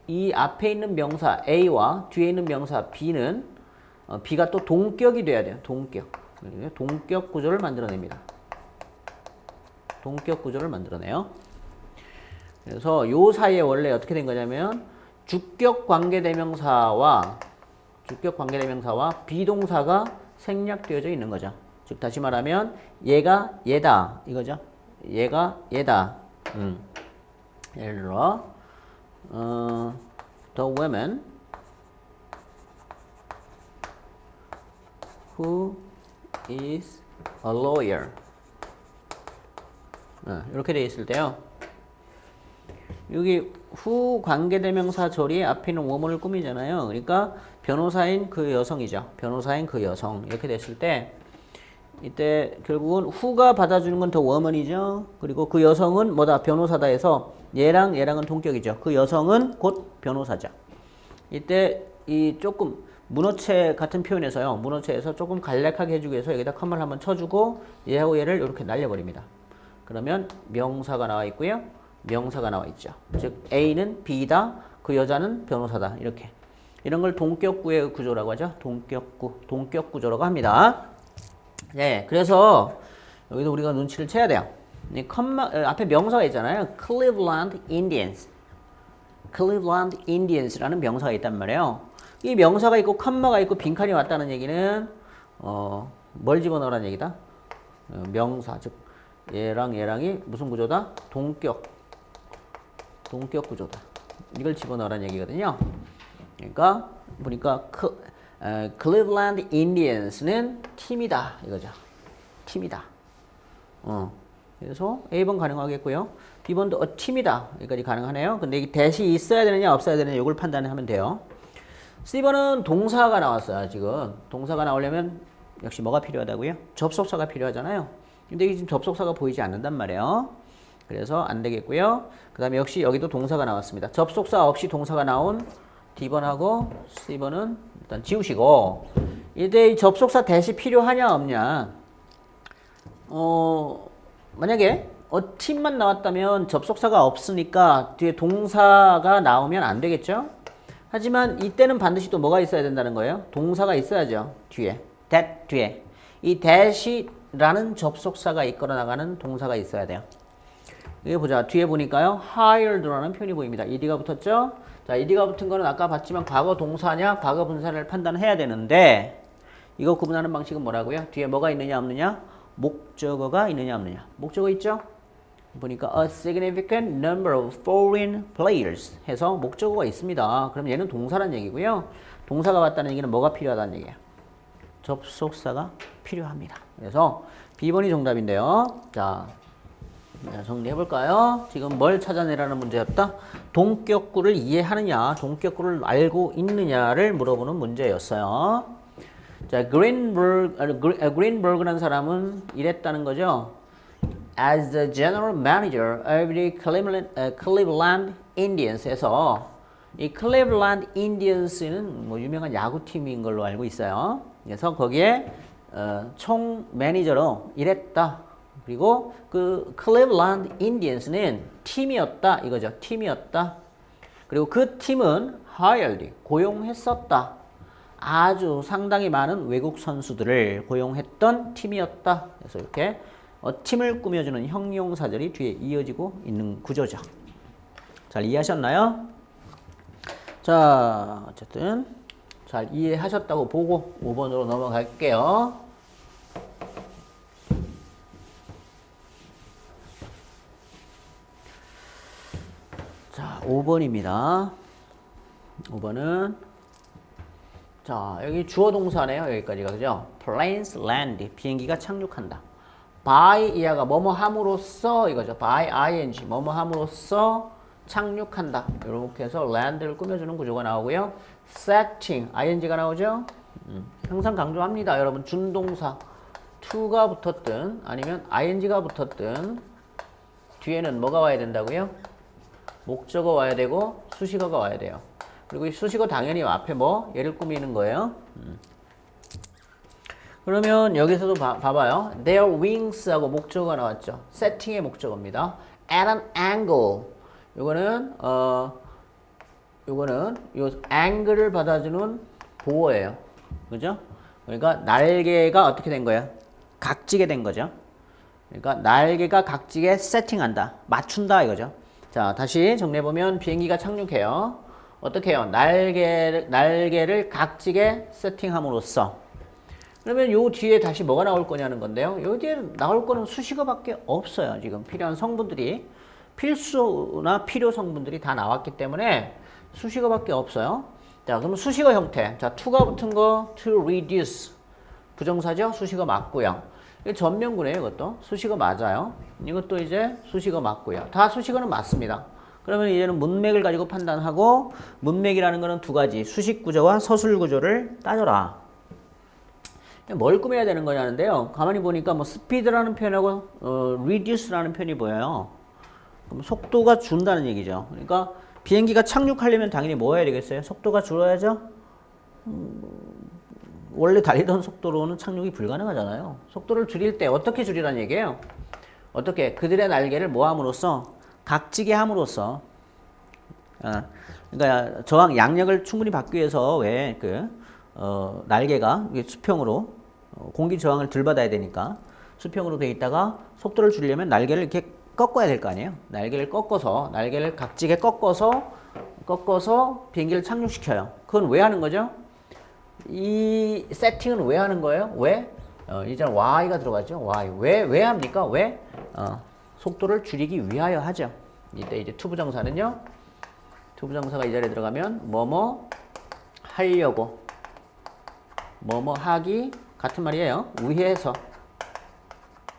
이 앞에 있는 명사 A와 뒤에 있는 명사 B는 B가 또 동격이 돼야 돼요. 동격 구조를 만들어냅니다. 동격 구조를 만들어내요. 그래서 요 사이에 원래 어떻게 된 거냐면 주격 관계대명사와 비동사가 생략되어져 있는 거죠. 즉 다시 말하면 얘가 얘다 이거죠. 얘가 얘다. 예를 들어 the woman who is a lawyer. 이렇게 돼 있을 때요. 여기 후 관계대명사 조리에 앞에 있는 woman을 꾸미잖아요. 그러니까 변호사인 그 여성이죠. 변호사인 그 여성. 이렇게 됐을 때 이때 결국은 who가 받아주는 건 the woman이죠. 그리고 그 여성은 뭐다? 변호사다 해서 얘랑은 동격이죠. 그 여성은 곧 변호사죠. 이때 이 조금 문어체 같은 표현에서요. 문어체에서 조금 간략하게 해주기 위해서 여기다 컴마를 한번 쳐주고 얘하고 얘를 이렇게 날려버립니다. 그러면 명사가 나와 있고요. 명사가 나와 있죠. 즉 A는 B다. 그 여자는 변호사다. 이렇게. 이런 걸 동격구의 구조라고 하죠. 동격 구조라고 합니다. 네, 그래서 여기도 우리가 눈치를 채야 돼요. 앞에 명사가 있잖아요. Cleveland Indians라는 명사가 있단 말이에요. 이 명사가 있고 컴마가 있고 빈칸이 왔다는 얘기는 뭘 집어넣으라는 얘기다? 명사, 즉 얘랑이 무슨 구조다? 동격 구조다. 이걸 집어넣으라는 얘기거든요. 그러니까 보니까 Cleveland Indians는 팀이다 이거죠. 팀이다. 그래서 A번 가능하겠고요. B번도 팀이다. 여기까지 가능하네요. 근데 이 대시 있어야 되느냐 없어야 되느냐 이걸 판단하면 돼요. C번은 동사가 나왔어요. 지금 동사가 나오려면 역시 뭐가 필요하다고요? 접속사가 필요하잖아요. 근데 이게 지금 접속사가 보이지 않는단 말이에요. 그래서 안 되겠고요. 그 다음에 역시 여기도 동사가 나왔습니다. 접속사 없이 동사가 나온 D번하고 C번은 일단 지우시고 이때 이 접속사 대시 필요하냐 없냐 만약에 팀만 나왔다면 접속사가 없으니까 뒤에 동사가 나오면 안 되겠죠? 하지만 이때는 반드시 또 뭐가 있어야 된다는 거예요? 동사가 있어야죠. 뒤에. that 뒤에. 이 that이라는 접속사가 이끌어 나가는 동사가 있어야 돼요. 여기 보자. 뒤에 보니까요. hired라는 표현이 보입니다. ed가 붙었죠? 자, ed가 붙은 거는 아까 봤지만 과거 동사냐 과거 분사를 판단해야 되는데 이거 구분하는 방식은 뭐라고요? 뒤에 뭐가 있느냐 없느냐? 목적어가 있느냐 없느냐? 목적어 있죠? 보니까 a significant number of foreign players 해서 목적어가 있습니다. 그럼 얘는 동사란 얘기고요. 동사가 왔다는 얘기는 뭐가 필요하다는 얘기예요? 접속사가 필요합니다. 그래서 B번이 정답인데요. 자, 정리해볼까요? 지금 뭘 찾아내라는 문제였다? 동격구를 이해하느냐, 동격구를 알고 있느냐를 물어보는 문제였어요. 자, 그린버그라는 사람은 이랬다는 거죠. As the general manager of the Cleveland Indians에서 이 Cleveland Indians는 뭐 유명한 야구팀인 걸로 알고 있어요. 그래서 거기에 총 매니저로 일했다. 그리고 그 Cleveland Indians는 팀이었다 이거죠. 팀이었다. 그리고 그 팀은 hired, 고용했었다. 아주 상당히 많은 외국 선수들을 고용했던 팀이었다. 그래서 이렇게 팀을 꾸며주는 형용사들이 뒤에 이어지고 있는 구조죠. 잘 이해하셨나요? 자, 어쨌든 잘 이해하셨다고 보고 5번으로 넘어갈게요. 자, 5번입니다. 5번은 자, 여기 주어 동사네요. 여기까지가 그죠? planes land, 비행기가 착륙한다. by 이하가 뭐뭐 함으로써 이거죠. by ing 뭐뭐 함으로써 착륙한다. 이렇게 해서 land를 꾸며주는 구조가 나오고요. setting ing가 나오죠. 항상 강조합니다. 여러분 준동사 to가 붙었든 아니면 ing가 붙었든 뒤에는 뭐가 와야 된다고요? 목적어 와야 되고 수식어가 와야 돼요. 그리고 이 수식어 당연히 앞에 뭐 얘를 꾸미는 거예요. 그러면 여기서도 봐봐요. Their wings하고 목적어가 나왔죠. setting의 목적어입니다. At an angle. 요거는 요 angle를 받아주는 보어예요. 그죠? 그러니까 날개가 어떻게 된 거예요? 각지게 된 거죠. 그러니까 날개가 각지게 세팅한다. 맞춘다 이거죠. 자, 다시 정리해보면 비행기가 착륙해요. 어떻게 해요? 날개를 각지게 세팅함으로써 그러면 요 뒤에 다시 뭐가 나올 거냐는 건데요. 요 뒤에 나올 거는 수식어밖에 없어요. 지금 필요한 성분들이 필수나 필요 성분들이 다 나왔기 때문에 수식어밖에 없어요. 자, 그럼 수식어 형태. 자, to가 붙은 거 to reduce 부정사죠. 수식어 맞고요. 이거 전면구네요. 이것도 수식어 맞아요. 이것도 이제 수식어 맞고요. 다 수식어는 맞습니다. 그러면 이제는 문맥을 가지고 판단하고 문맥이라는 거는 두 가지 수식 구조와 서술 구조를 따져라. 뭘 꾸며야 되는 거냐는데요. 가만히 보니까 뭐 speed라는 표현하고 reduce라는 표현이 보여요. 그럼 속도가 준다는 얘기죠. 그러니까 비행기가 착륙하려면 당연히 뭐 해야 되겠어요? 속도가 줄어야죠. 원래 달리던 속도로는 착륙이 불가능하잖아요. 속도를 줄일 때 어떻게 줄이라는 얘기예요? 어떻게? 그들의 날개를 뭐 함으로써? 각지게 함으로써. 그러니까 저항 양력을 충분히 받기 위해서 왜 날개가 수평으로 공기 저항을 덜 받아야 되니까 수평으로 돼 있다가 속도를 줄이려면 날개를 이렇게 꺾어야 될 거 아니에요. 날개를 꺾어서 날개를 각지게 꺾어서 비행기를 착륙시켜요. 그건 왜 하는 거죠? 이 세팅은 왜 하는 거예요? 왜? 이제 Y가 들어가죠. Y. 왜 합니까? 왜? 속도를 줄이기 위하여 하죠. 이때 이제 투부정사는요. 투부정사가 이 자리에 들어가면 뭐뭐 하려고 뭐뭐 하기 같은 말이에요. 위해서.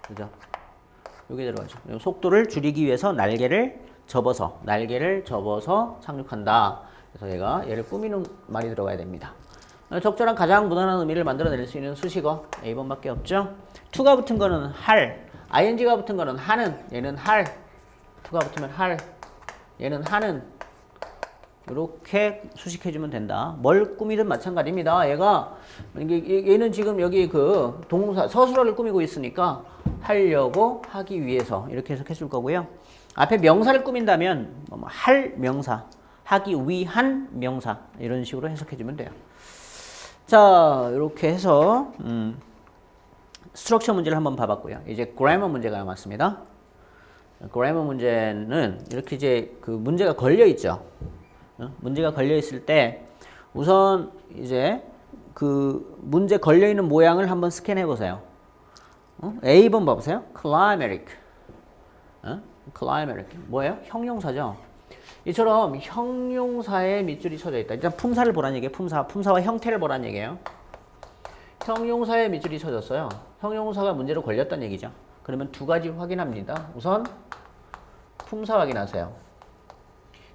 그죠? 여기 들어가죠. 속도를 줄이기 위해서 날개를 접어서 착륙한다. 그래서 얘를 꾸미는 말이 들어가야 됩니다. 적절한 가장 무난한 의미를 만들어낼 수 있는 수식어 A번밖에 없죠. to가 붙은 거는 할, ing가 붙은 거는 하는, 얘는 할, to가 붙으면 할, 얘는 하는, 이렇게 수식해주면 된다. 뭘 꾸미든 마찬가지입니다. 얘는 지금 여기 그 동사 서술어를 꾸미고 있으니까 하려고 하기 위해서 이렇게 해석했을 거고요. 앞에 명사를 꾸민다면 할 명사, 하기 위한 명사 이런 식으로 해석해주면 돼요. 자, 이렇게 해서 스트럭처 문제를 한번 봐봤고요. 이제 그래머 문제가 남았습니다. 그래머 문제는 이렇게 이제 그 문제가 걸려 있죠. 문제가 걸려 있을 때 우선 이제 그 문제 걸려 있는 모양을 한번 스캔해 보세요. A번 봐보세요. climatic. climatic. 뭐예요? 형용사죠. 이처럼 형용사에 밑줄이 쳐져 있다. 일단 품사를 보라는 얘기예요. 품사와 형태를 보라는 얘기예요. 형용사에 밑줄이 쳐졌어요. 형용사가 문제로 걸렸다는 얘기죠. 그러면 두 가지 확인합니다. 우선 품사 확인하세요.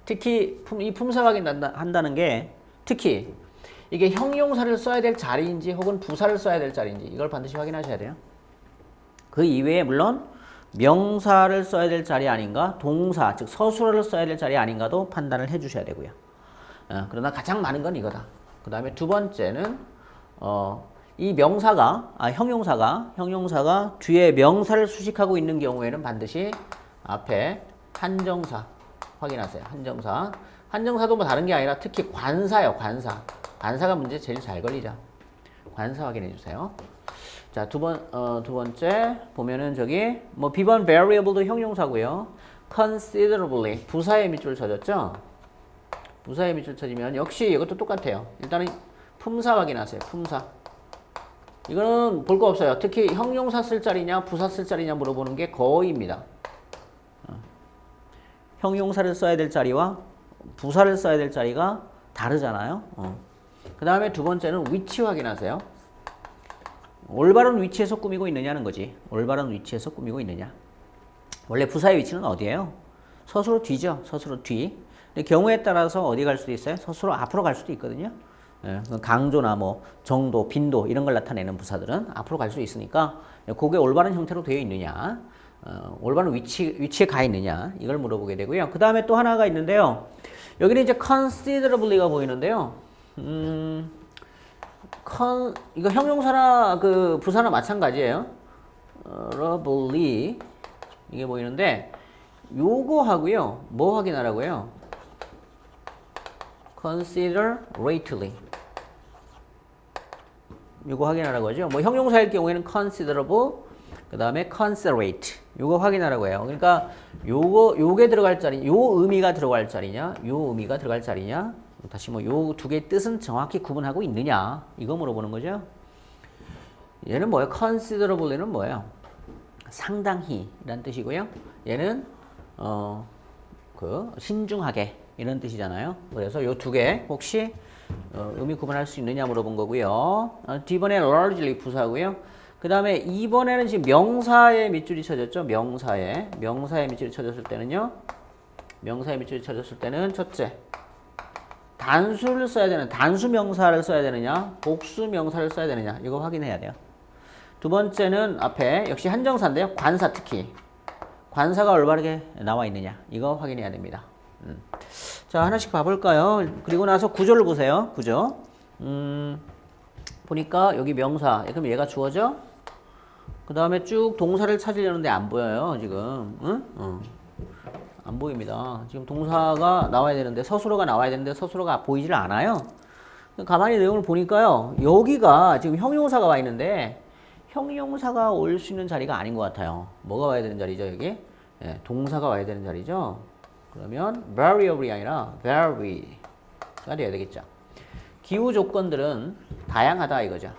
특히 이 품사 확인한다는 게 특히 이게 형용사를 써야 될 자리인지 혹은 부사를 써야 될 자리인지 이걸 반드시 확인하셔야 돼요. 그 이외에 물론 명사를 써야 될 자리 아닌가, 동사, 즉 서술어를 써야 될 자리 아닌가도 판단을 해주셔야 되고요. 그러나 가장 많은 건 이거다. 그 다음에 두 번째는 이 형용사가 뒤에 명사를 수식하고 있는 경우에는 반드시 앞에 한정사 확인하세요. 한정사도 뭐 다른 게 아니라 특히 관사요. 관사가 문제 제일 잘 걸리죠. 관사 확인해 주세요. 자, 두 번째 보면은 저기 뭐 비번 variable도 형용사고요. considerably 부사에 밑줄 쳐졌죠. 부사에 밑줄 쳐지면 역시 이것도 똑같아요. 일단은 품사 확인하세요. 품사. 이거는 볼 거 없어요. 특히 형용사 쓸 자리냐 부사 쓸 자리냐 물어보는 게 거의입니다. 형용사를 써야 될 자리와 부사를 써야 될 자리가 다르잖아요. 그 다음에 두 번째는 위치 확인하세요. 올바른 위치에서 꾸미고 있느냐는 거지. 올바른 위치에서 꾸미고 있느냐. 원래 부사의 위치는 어디예요? 서술어 뒤죠. 서술어 뒤. 근데 경우에 따라서 어디 갈 수도 있어요? 서술어 앞으로 갈 수도 있거든요. 강조나 뭐 정도, 빈도 이런 걸 나타내는 부사들은 앞으로 갈 수 있으니까 그게 올바른 형태로 되어 있느냐. 올바른 위치에 가 있느냐. 이걸 물어보게 되고요. 그 다음에 또 하나가 있는데요. 여기는 이제 considerably가 보이는데요. 이거 형용사나 그 부사나 마찬가지예요. considerably 이게 보이는데 요거 하고요. 뭐 확인하라고요? considerately 요거 확인하라고 하죠. 뭐 형용사일 경우에는 considerable 그 다음에 considerate 요거 확인하라고 해요. 그러니까 요게 들어갈 자리, 요 의미가 들어갈 자리냐, 요 의미가 들어갈 자리냐, 다시 뭐 요 두 개의 뜻은 정확히 구분하고 있느냐 이거 물어보는 거죠. 얘는 뭐예요? considerably는 뭐예요? 상당히 이란 뜻이고요. 얘는 신중하게 이런 뜻이잖아요. 그래서 요 두 개 혹시 의미 구분할 수 있느냐 물어본 거고요. D번에 largely 부사고요. 그 다음에 2번에는 지금 명사에 밑줄이 쳐졌죠. 명사에 밑줄이 쳐졌을 때는요. 명사에 밑줄이 쳐졌을 때는 첫째, 단수를 써야 되는 단수 명사를 써야 되느냐, 복수 명사를 써야 되느냐 이거 확인해야 돼요. 두 번째는 앞에 역시 한정사인데요. 관사 특히 관사가 올바르게 나와 있느냐 이거 확인해야 됩니다. 자, 하나씩 봐볼까요? 그리고 나서 구조를 보세요. 구조. 보니까 여기 명사. 그럼 얘가 주어져? 그 다음에 쭉 동사를 찾으려는데 안 보여요, 지금. 응? 안 보입니다. 지금 동사가 나와야 되는데, 서술어가 나와야 되는데, 서술어가 보이질 않아요. 가만히 내용을 보니까요, 여기가 지금 형용사가 와 있는데, 형용사가 올 수 있는 자리가 아닌 것 같아요. 뭐가 와야 되는 자리죠, 여기? 네, 동사가 와야 되는 자리죠. 그러면 variable이 아니라 vary가 돼야 되겠죠. 기후 조건들은 다양하다 이거죠.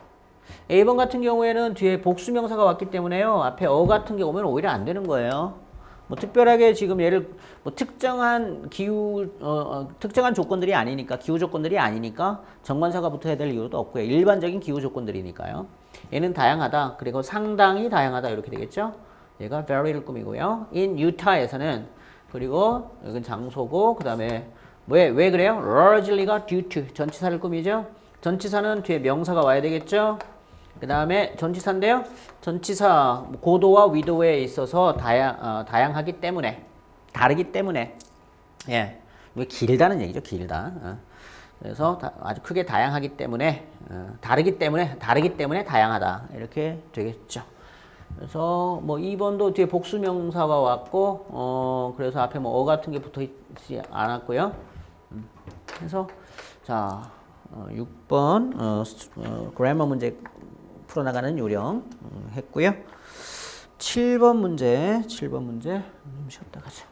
A번 같은 경우에는 뒤에 복수명사가 왔기 때문에요. 앞에 같은 경우는 오히려 안 되는 거예요. 뭐 특별하게 지금 얘를 뭐 특정한 특정한 조건들이 아니니까 기후 조건들이 아니니까 정관사가 붙어야 될 이유도 없고요. 일반적인 기후 조건들이니까요. 얘는 다양하다. 그리고 상당히 다양하다 이렇게 되겠죠. 얘가 vary를 꾸미고요. in Utah에서는 그리고 여긴 장소고 그 다음에 왜 그래요? largely가 due to 전치사를 꾸미죠. 전치사는 뒤에 명사가 와야 되겠죠. 그 다음에 전치사인데요. 전치사 고도와 위도에 있어서 다양하기 때문에 다르기 때문에 예 이게 길다는 얘기죠, 길다. 그래서 아주 크게 다양하기 때문에 다르기 때문에 다양하다 이렇게 되겠죠. 그래서 뭐 2번도 뒤에 복수명사가 왔고 그래서 앞에 뭐 어 같은 게 붙어 있지 않았고요. 그래서 자 6번 그래머 문제 풀어나가는 요령 했고요. 7번 문제 좀 쉬었다 가자.